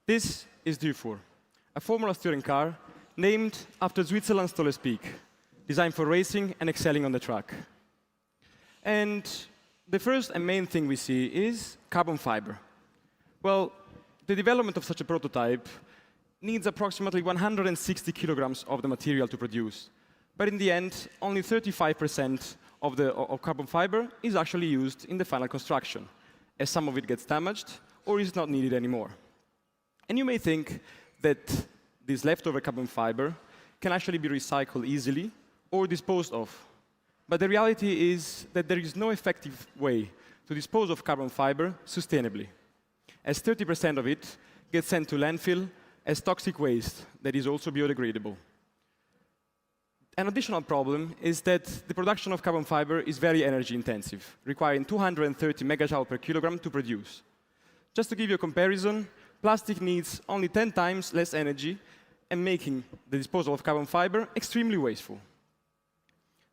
This is Dufour, a Formula Touring car named after Switzerland's tallest peak, designed for racing and excelling on the track. And the first and main thing we see is carbon fiber. Well, the development of such a prototype needs approximately 160 kilograms of the material to produce. But in the end, only 35% of carbon fiber is actually used in the final construction, as some of it gets damaged or is not needed anymore. And you may think that this leftover carbon fiber can actually be recycled easily or disposed of. But the reality is that there is no effective way to dispose of carbon fiber sustainably, as 30% of it gets sent to landfill as toxic waste that is also biodegradable. An additional problem is that the production of carbon fiber is very energy intensive, requiring 230 megajoule per kilogram to produce. Just to give you a comparison, plastic needs only 10 times less energy and making the disposal of carbon fiber extremely wasteful.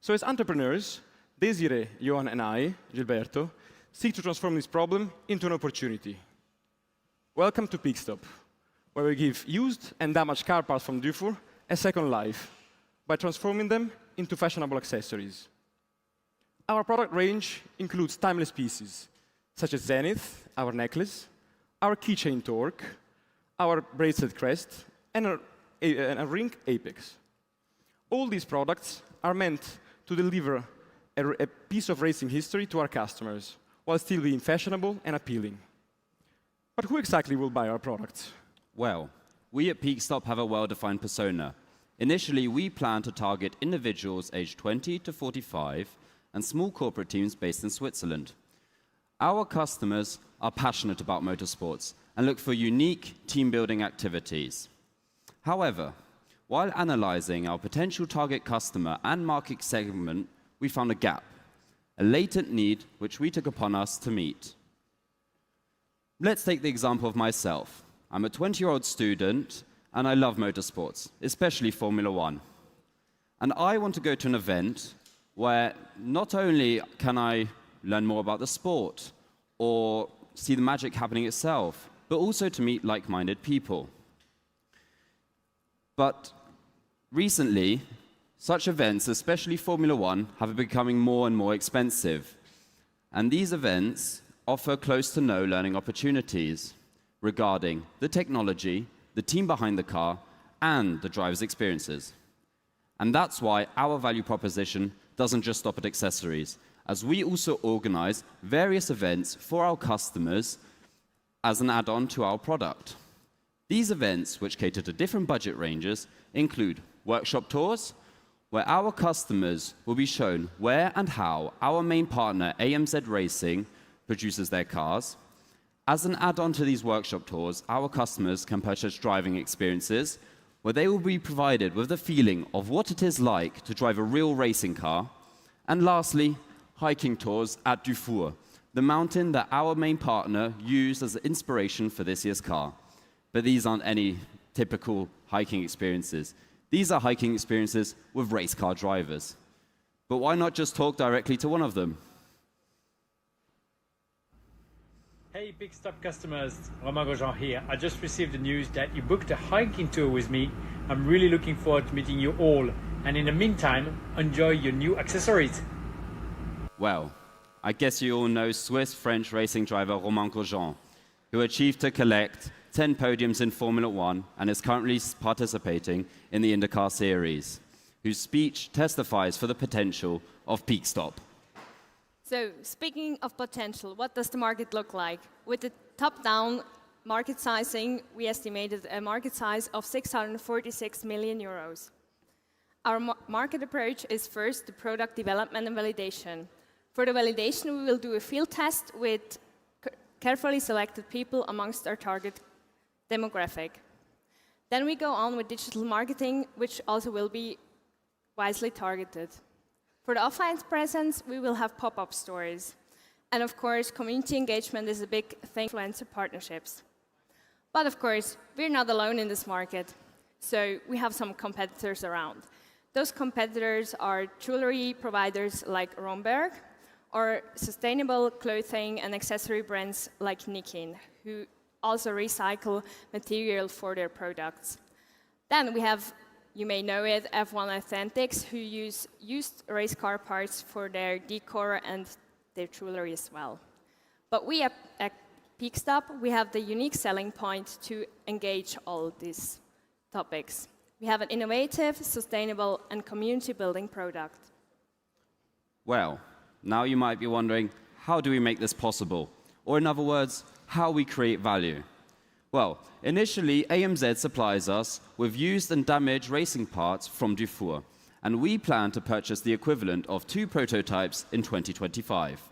So as entrepreneurs, Desiree, Johan, and I, Gilberto, seek to transform this problem into an opportunity. Welcome to Peakstop, where we give used and damaged car parts from Dufour a second life by transforming them into fashionable accessories. Our product range includes timeless pieces, such as Zenith, our necklace, our keychain Torque, our bracelet Crest, and a ring Apex. All these products are meant to deliver a piece of racing history to our customers, while still being fashionable and appealing. But who exactly will buy our products? Well, we at Peakstop have a well-defined persona. Initially, we plan to target individuals aged 20 to 45 and small corporate teams based in Switzerland. Our customers are passionate about motorsports and look for unique team-building activities. However, while analyzing our potential target customer and market segment, we found a gap, a latent need which we took upon us to meet. Let's take the example of myself. I'm a 20-year-old student, and I love motorsports, especially Formula One. And I want to go to an event where not only can I learn more about the sport or see the magic happening itself, but also to meet like-minded people. But recently, such events, especially Formula One, have been becoming more and more expensive. And these events offer close to no learning opportunities regarding the technology, the team behind the car, and the driver's experiences. And that's why our value proposition doesn't just stop at accessories, as we also organize various events for our customers as an add-on to our product. These events, which cater to different budget ranges, include workshop tours, where our customers will be shown where and how our main partner, AMZ Racing, produces their cars. As an add-on to these workshop tours, our customers can purchase driving experiences where they will be provided with the feeling of what it is like to drive a real racing car. And lastly, hiking tours at Dufour, the mountain that our main partner used as inspiration for this year's car. But these aren't any typical hiking experiences. These are hiking experiences with race car drivers. But why not just talk directly to one of them? Hey, Peakstop customers, Romain Grosjean here. I just received the news that you booked a hiking tour with me. I'm really looking forward to meeting you all. And in the meantime, enjoy your new accessories. Well, I guess you all know Swiss-French racing driver Romain Grosjean, who achieved to collect 10 podiums in Formula One and is currently participating in the IndyCar Series, whose speech testifies for the potential of Peakstop. So, speaking of potential, what does the market look like? With the top-down market sizing, we estimated a market size of 646 million euros. Our market approach is first the product development and validation. For the validation, we will do a field test with carefully selected people amongst our target demographic. Then we go on with digital marketing, which also will be wisely targeted. For the offline presence, we will have pop-up stores. And of course, community engagement is a big thing, influencer partnerships. But of course, we're not alone in this market. So we have some competitors around. Those competitors are jewelry providers like Romberg, or sustainable clothing and accessory brands like Nikin, who also recycle material for their products. Then we have, you may know it, F1 Authentics, who use used race car parts for their decor and their jewelry as well. But we at Peakstop, we have the unique selling point to engage all these topics. We have an innovative, sustainable, and community-building product. Well, now you might be wondering, how do we make this possible? Or in other words, how we create value? Well, initially, AMZ supplies us with used and damaged racing parts from Dufour, and we plan to purchase the equivalent of 2 prototypes in 2025.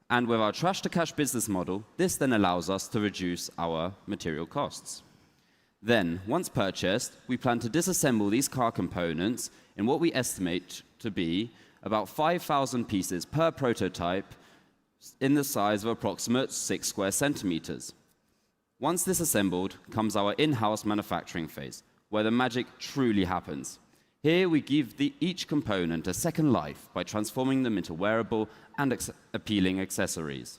And with our trash-to-cash business model, this then allows us to reduce our material costs. Then, once purchased, we plan to disassemble these car components in what we estimate to be about 5,000 pieces per prototype in the size of approximate 6 square centimeters. Once disassembled comes our in-house manufacturing phase, where the magic truly happens. Here we give each component a second life by transforming them into wearable and appealing accessories.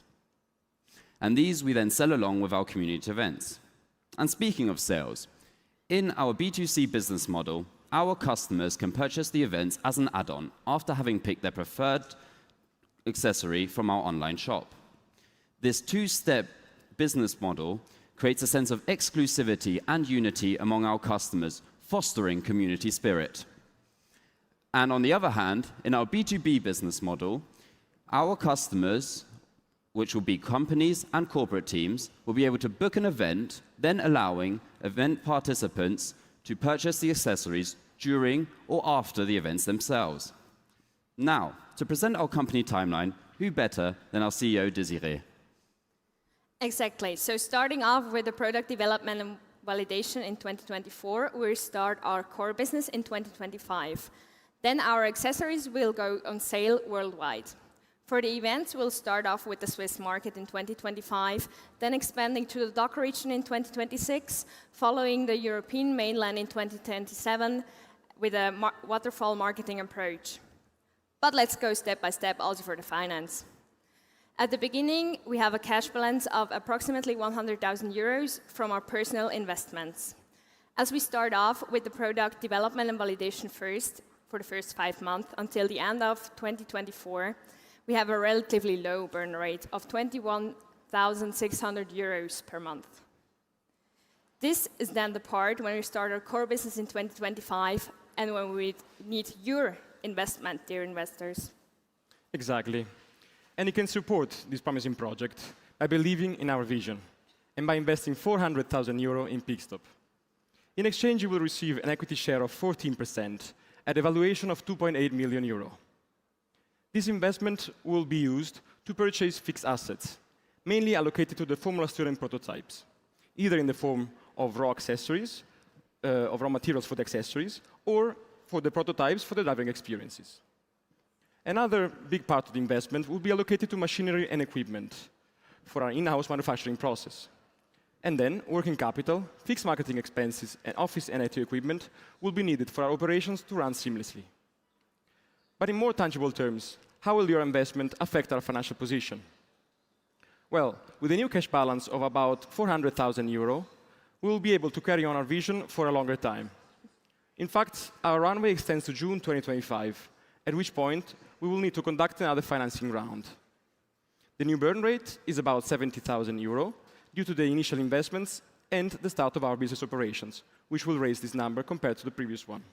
And these we then sell along with our community events. And speaking of sales, in our B2C business model, our customers can purchase the events as an add-on after having picked their preferred accessory from our online shop. This two-step business model creates a sense of exclusivity and unity among our customers, fostering community spirit. And on the other hand, in our B2B business model, our customers, which will be companies and corporate teams, will be able to book an event, then allowing event participants to purchase the accessories during or after the events themselves. Now, to present our company timeline, who better than our CEO, Desiree? Exactly. So starting off with the product development and validation in 2024, we'll start our core business in 2025. Then our accessories will go on sale worldwide. For the events, we'll start off with the Swiss market in 2025, then expanding to the DACH region in 2026, following the European mainland in 2027 with a waterfall marketing approach. But let's go step by step also for the finance. At the beginning, we have a cash balance of approximately 100,000 euros from our personal investments. As we start off with the product development and validation first, for the first 5 months until the end of 2024, we have a relatively low burn rate of 21,600 euros per month. This is then the part when we start our core business in 2025 and when we need your investment, dear investors. Exactly. And you can support this promising project by believing in our vision and by investing 400,000 euro in Peakstop. In exchange, you will receive an equity share of 14% at a valuation of 2.8 million euro. This investment will be used to purchase fixed assets, mainly allocated to the Formula Student prototypes, either in the form of raw accessories, of raw materials for the accessories, or for the prototypes for the driving experiences. Another big part of the investment will be allocated to machinery and equipment for our in-house manufacturing process. And then working capital, fixed marketing expenses, and office and IT equipment will be needed for our operations to run seamlessly. But in more tangible terms, how will your investment affect our financial position? Well, with a new cash balance of about 400,000 euro, we will be able to carry on our vision for a longer time. In fact, our runway extends to June 2025, at which point we will need to conduct another financing round. The new burn rate is about 70,000 euro due to the initial investments and the start of our business operations, which will raise this number compared to the previous one.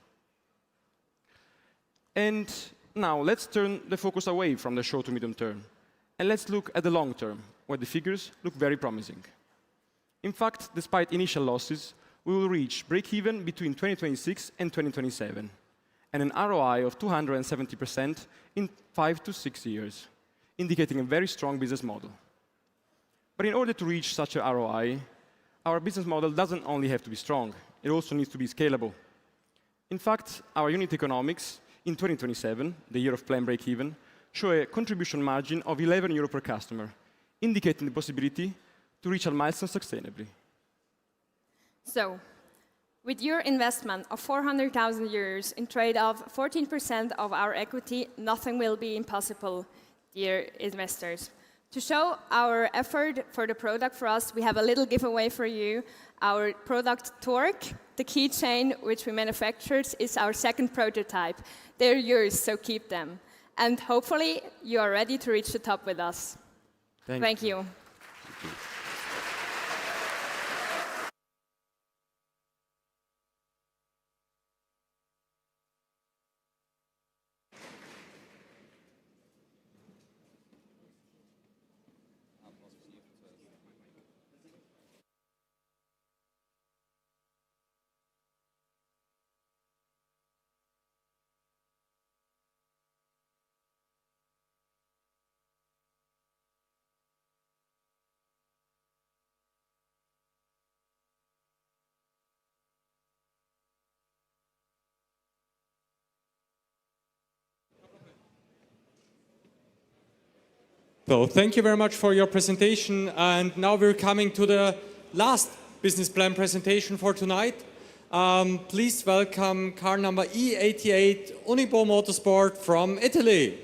And now let's turn the focus away from the short to medium term, and let's look at the long term, where the figures look very promising. In fact, despite initial losses, we will reach break-even between 2026 and 2027, and an ROI of 270% in 5 to 6 years, indicating a very strong business model. But in order to reach such a ROI, our business model doesn't only have to be strong, it also needs to be scalable. In fact, our unit economics in 2027, the year of planned break-even, show a contribution margin of 11 euro per customer, indicating the possibility to reach our milestone sustainably. So, with your investment of 400,000 euros in trade of 14% of our equity, nothing will be impossible, dear investors. To show our effort for the product for us, we have a little giveaway for you. Our product Torque, the keychain which we manufactured, is our second prototype. They're yours, so keep them. And hopefully you are ready to reach the top with us. Thank you. So thank you very much for your presentation. And now we're coming to the last business plan presentation for tonight. Please welcome car number E88 Unibo Motorsport from Italy.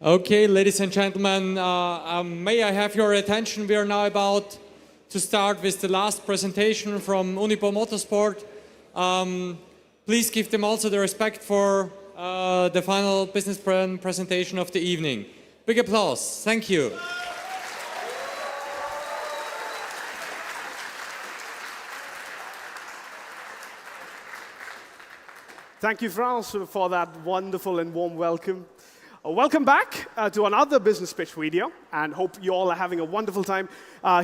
Okay, ladies and gentlemen, may I have your attention? We are now about to start with the last presentation from Unipo Motorsport. Please give them also the respect for the final business presentation of the evening. Big applause. Thank you. Thank you, France, for that wonderful and warm welcome. Welcome back to another business pitch video, and hope you all are having a wonderful time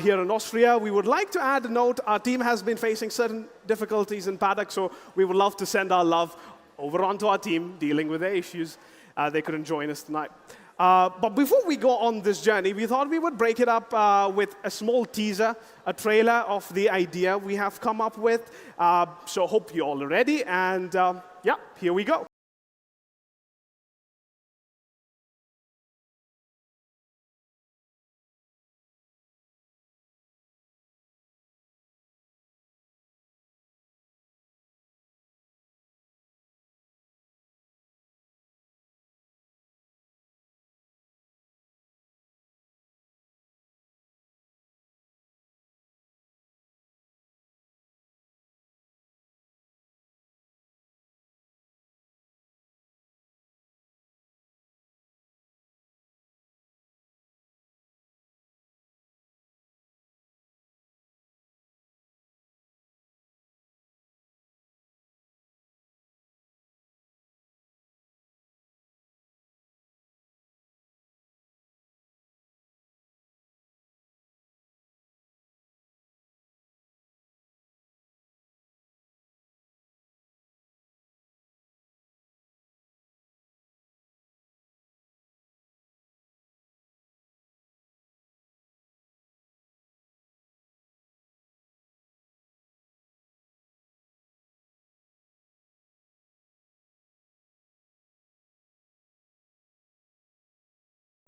here in Austria. We would like to add a note. Our team has been facing certain difficulties in paddock, so we would love to send our love over onto our team dealing with their issues. They couldn't join us tonight. But before we go on this journey, we thought we would break it up with a small teaser, a trailer of the idea we have come up with. So hope you're all ready, and yeah, here we go.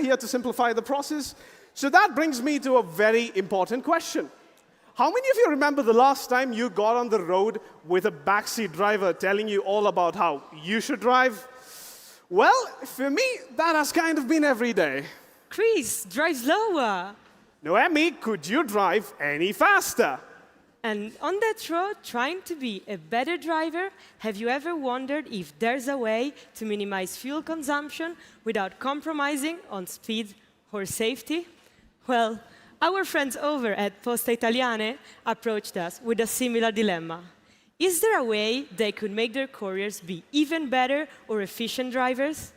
Here to simplify the process. So that brings me to a very important question. How many of you remember the last time you got on the road with a backseat driver telling you all about how you should drive? Well, for me, that has kind of been every day. Chris, drive slower. Noemi, could you drive any faster? And on that road, trying to be a better driver, have you ever wondered if there's a way to minimize fuel consumption without compromising on speed or safety? Well, our friends over at Poste Italiane approached us with a similar dilemma. Is there a way they could make their couriers be even better or efficient drivers?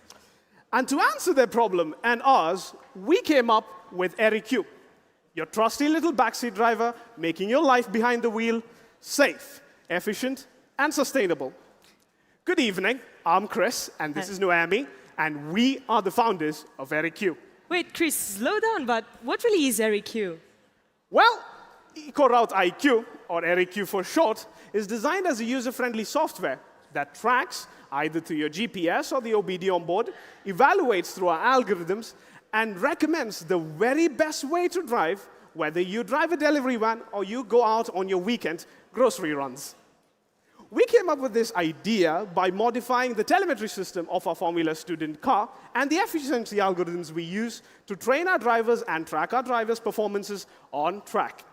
And to answer their problem and ours, we came up with REQ. Your trusty little backseat driver, making your life behind the wheel safe, efficient, and sustainable. Good evening, I'm Chris, and this is Noemi, and we are the founders of REQ. Wait, Chris, slow down, but what really is REQ? Well, EcoRoute IQ, or REQ for short, is designed as a user-friendly software that tracks either through your GPS or the OBD on board, evaluates through our algorithms, and recommends the very best way to drive, whether you drive a delivery van or you go out on your weekend grocery runs. We came up with this idea by modifying the telemetry system of our Formula Student car and the efficiency algorithms we use to train our drivers and track our drivers' performances on track.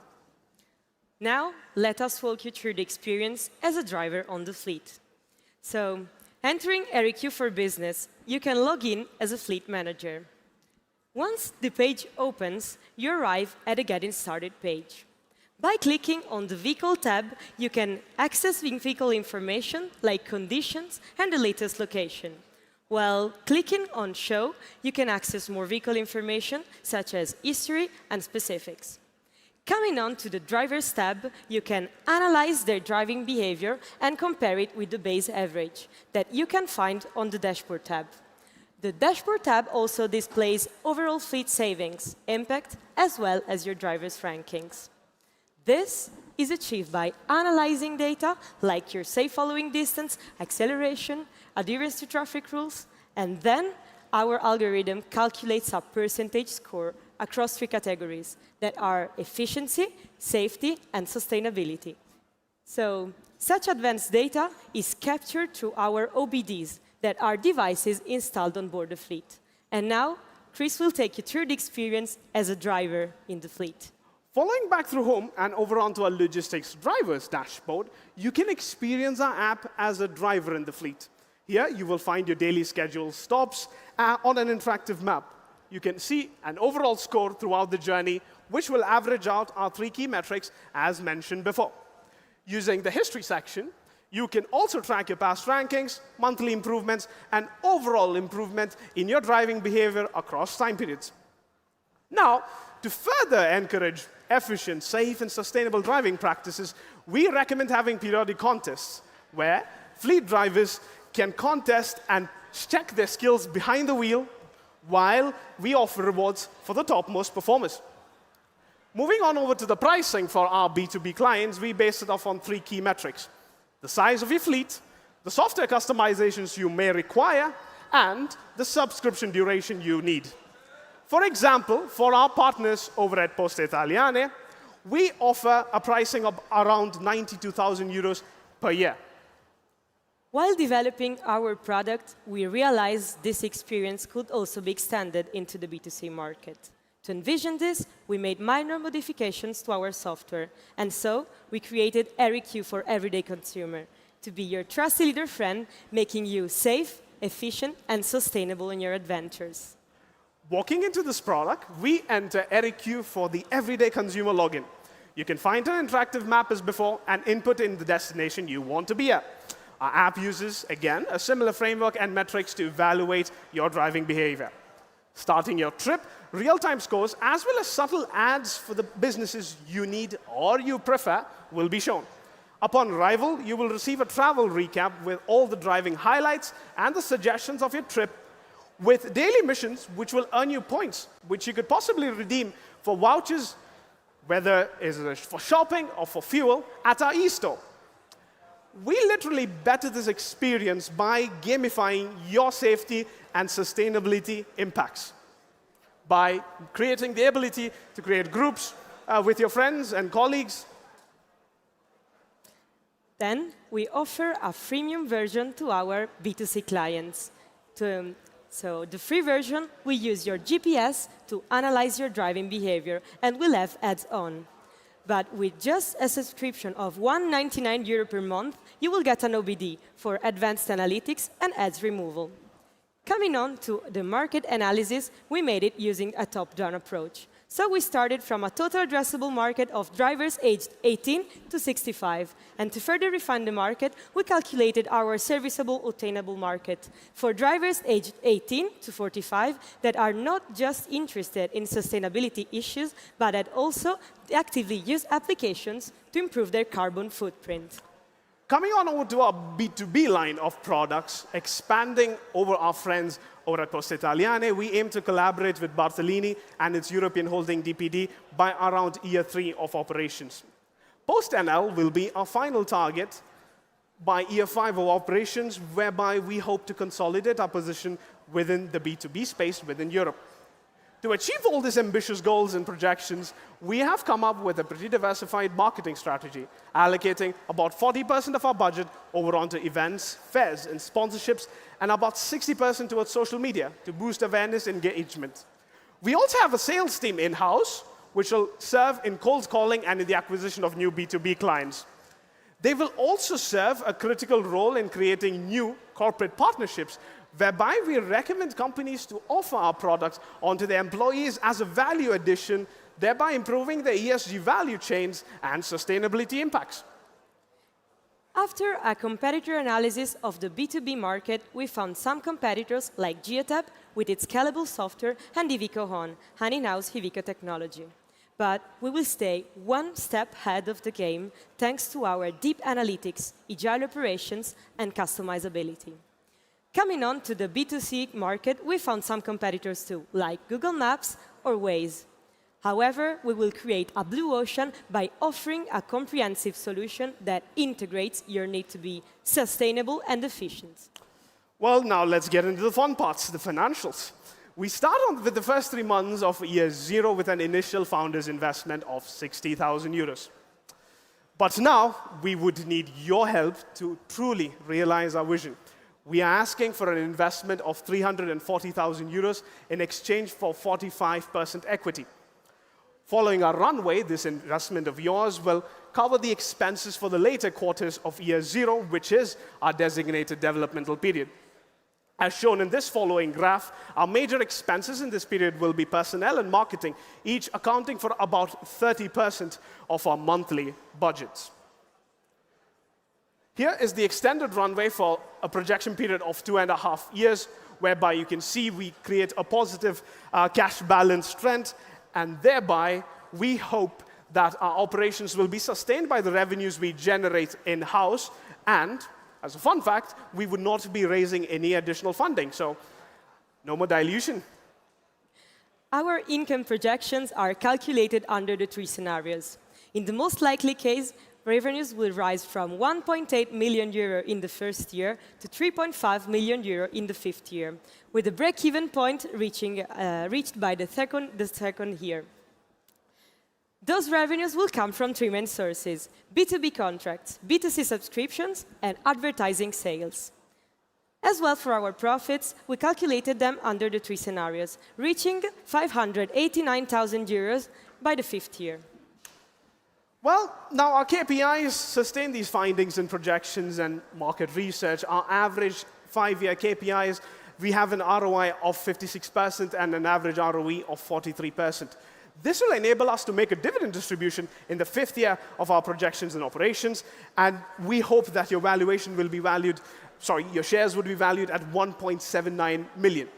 Now, let us walk you through the experience as a driver on the fleet. So, entering REQ for Business, you can log in as a fleet manager. Once the page opens, you arrive at a Getting Started page. By clicking on the Vehicle tab, you can access vehicle information like conditions and the latest location. While clicking on Show, you can access more vehicle information such as history and specifics. Coming on to the Drivers tab, you can analyze their driving behavior and compare it with the base average that you can find on the Dashboard tab. The Dashboard tab also displays overall fleet savings, impact, as well as your driver's rankings. This is achieved by analyzing data like your safe following distance, acceleration, adherence to traffic rules, and then our algorithm calculates a percentage score across 3 categories that are efficiency, safety, and sustainability. So, such advanced data is captured through our OBDs, that are devices installed on board the fleet. And now, Chris will take you through the experience as a driver in the fleet. Following back through home and over onto our logistics driver's dashboard, you can experience our app as a driver in the fleet. Here, you will find your daily schedule stops on an interactive map. You can see an overall score throughout the journey, which will average out our 3 key metrics as mentioned before. Using the history section, you can also track your past rankings, monthly improvements, and overall improvement in your driving behavior across time periods. Now, to further encourage efficient, safe, and sustainable driving practices, we recommend having periodic contests where fleet drivers can contest and check their skills behind the wheel while we offer rewards for the topmost performers. Moving on over to the pricing for our B2B clients, we base it off on 3 key metrics: the size of your fleet, the software customizations you may require, and the subscription duration you need. For example, for our partners over at Poste Italiane, we offer a pricing of around 92,000 euros per year. While developing our product, we realized this experience could also be extended into the B2C market. To envision this, we made minor modifications to our software, and so we created ERIQ for everyday consumer to be your trusted leader friend, making you safe, efficient, and sustainable in your adventures. Walking into this product, we enter ERIQ for the everyday consumer login. You can find an interactive map as before and input in the destination you want to be at. Our app uses, again, a similar framework and metrics to evaluate your driving behavior. Starting your trip, real-time scores, as well as subtle ads for the businesses you need or you prefer will be shown. Upon arrival, you will receive a travel recap with all the driving highlights and the suggestions of your trip, with daily missions which will earn you points, which you could possibly redeem for vouchers, whether it's for shopping or for fuel, at our e-store. We literally better this experience by gamifying your safety and sustainability impacts, by creating the ability to create groups with your friends and colleagues. Then we offer a freemium version to our B2C clients. So the free version will use your GPS to analyze your driving behavior and will have ads on. But with just a subscription of €199 per month, you will get an OBD for advanced analytics and ads removal. Coming on to the market analysis, we made it using a top-down approach. So we started from a total addressable market of drivers aged 18 to 65. And to further refine the market, we calculated our serviceable attainable market for drivers aged 18 to 45 that are not just interested in sustainability issues, but that also actively use applications to improve their carbon footprint. Coming on over to our B2B line of products, expanding over our friends over at Poste Italiane, we aim to collaborate with Bartolini and its European holding DPD by around year 3 of operations. Post NL will be our final target by year 5 of operations, whereby we hope to consolidate our position within the B2B space within Europe. To achieve all these ambitious goals and projections, we have come up with a pretty diversified marketing strategy, allocating about 40% of our budget over onto events, fairs, and sponsorships, and about 60% towards social media to boost awareness and engagement. We also have a sales team in-house, which will serve in cold calling and in the acquisition of new B2B clients. They will also serve a critical role in creating new corporate partnerships, whereby we recommend companies to offer our products onto their employees as a value addition, thereby improving their ESG value chains and sustainability impacts. After a competitor analysis of the B2B market, we found some competitors like Geotab with its scalable software and Iveco Hon, an in-house Iveco technology. But we will stay one step ahead of the game thanks to our deep analytics, agile operations, and customizability. Coming on to the B2C market, we found some competitors too, like Google Maps or Waze. However, we will create a blue ocean by offering a comprehensive solution that integrates your need to be sustainable and efficient. Well, now let's get into the fun parts, the financials. We start on with the first 3 months of year 0 with an initial founder's investment of €60,000. But now we would need your help to truly realize our vision. We are asking for an investment of 340,000 euros in exchange for 45% equity. Following our runway, this investment of yours will cover the expenses for the later quarters of year 0, which is our designated developmental period. As shown in this following graph, our major expenses in this period will be personnel and marketing, each accounting for about 30% of our monthly budgets. Here is the extended runway for a projection period of 2.5 years, whereby you can see we create a positive cash balance trend, and thereby we hope that our operations will be sustained by the revenues we generate in-house, and as a fun fact, we would not be raising any additional funding, so no more dilution. Our income projections are calculated under the 3 scenarios. In the most likely case, revenues will rise from 1.8 million euro in the first year to 3.5 million euro in the 5th year, with a break-even point reached by the second year. Those revenues will come from 3 main sources: B2B contracts, B2C subscriptions, and advertising sales. As well, for our profits, we calculated them under the 3 scenarios, reaching 589,000 euros by the 5th year. Well, now our KPIs sustain these findings and projections and market research. Our average 5-year KPIs, we have an ROI of 56% and an average ROE of 43%. This will enable us to make a dividend distribution in the 5th year of our projections and operations, and we hope that your valuation will be valued, your shares would be valued at 1.79 million.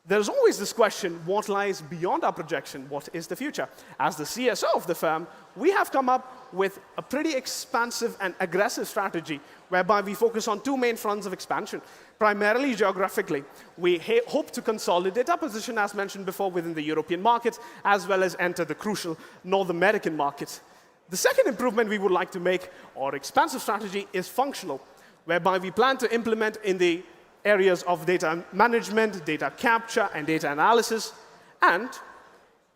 There's always this question, what lies beyond our projection? What is the future? As the CSO of the firm, we have come up with a pretty expansive and aggressive strategy whereby we focus on 2 main fronts of expansion, primarily geographically. We hope to consolidate our position, as mentioned before, within the European market, as well as enter the crucial North American market. The second improvement we would like to make, or expansive strategy, is functional, whereby we plan to implement in the areas of data management, data capture, and data analysis, and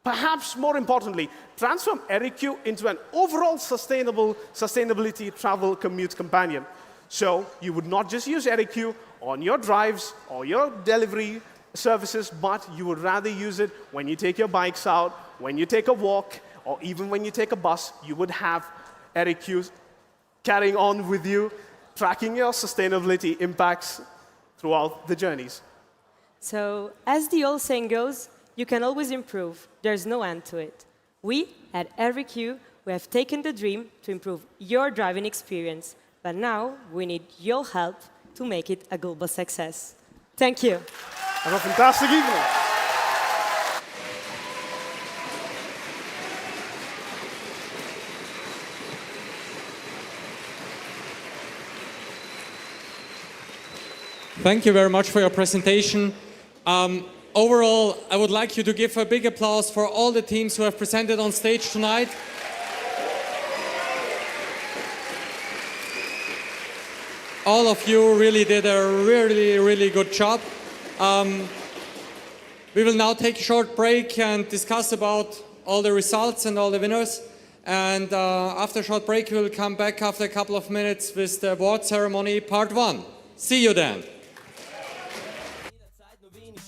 perhaps more importantly, transform ERIQ into an overall sustainability travel commute companion. So you would not just use ERIQ on your drives or your delivery services, but you would rather use it when you take your bikes out, when you take a walk, or even when you take a bus. You would have ERIQ carrying on with you, tracking your sustainability impacts throughout the journeys. So, as the old saying goes, you can always improve. There's no end to it. We, at ERIQ, we have taken the dream to improve your driving experience, but now we need your help to make it a global success. Thank you. Have a fantastic evening. Thank you very much for your presentation. Overall, I would like you to give a big applause for all the teams who have presented on stage tonight. All of you really did a really good job. We will now take a short break and discuss about all the results and all the winners. And after a short break, we will come back after a couple of minutes with the award ceremony part 1. See you then.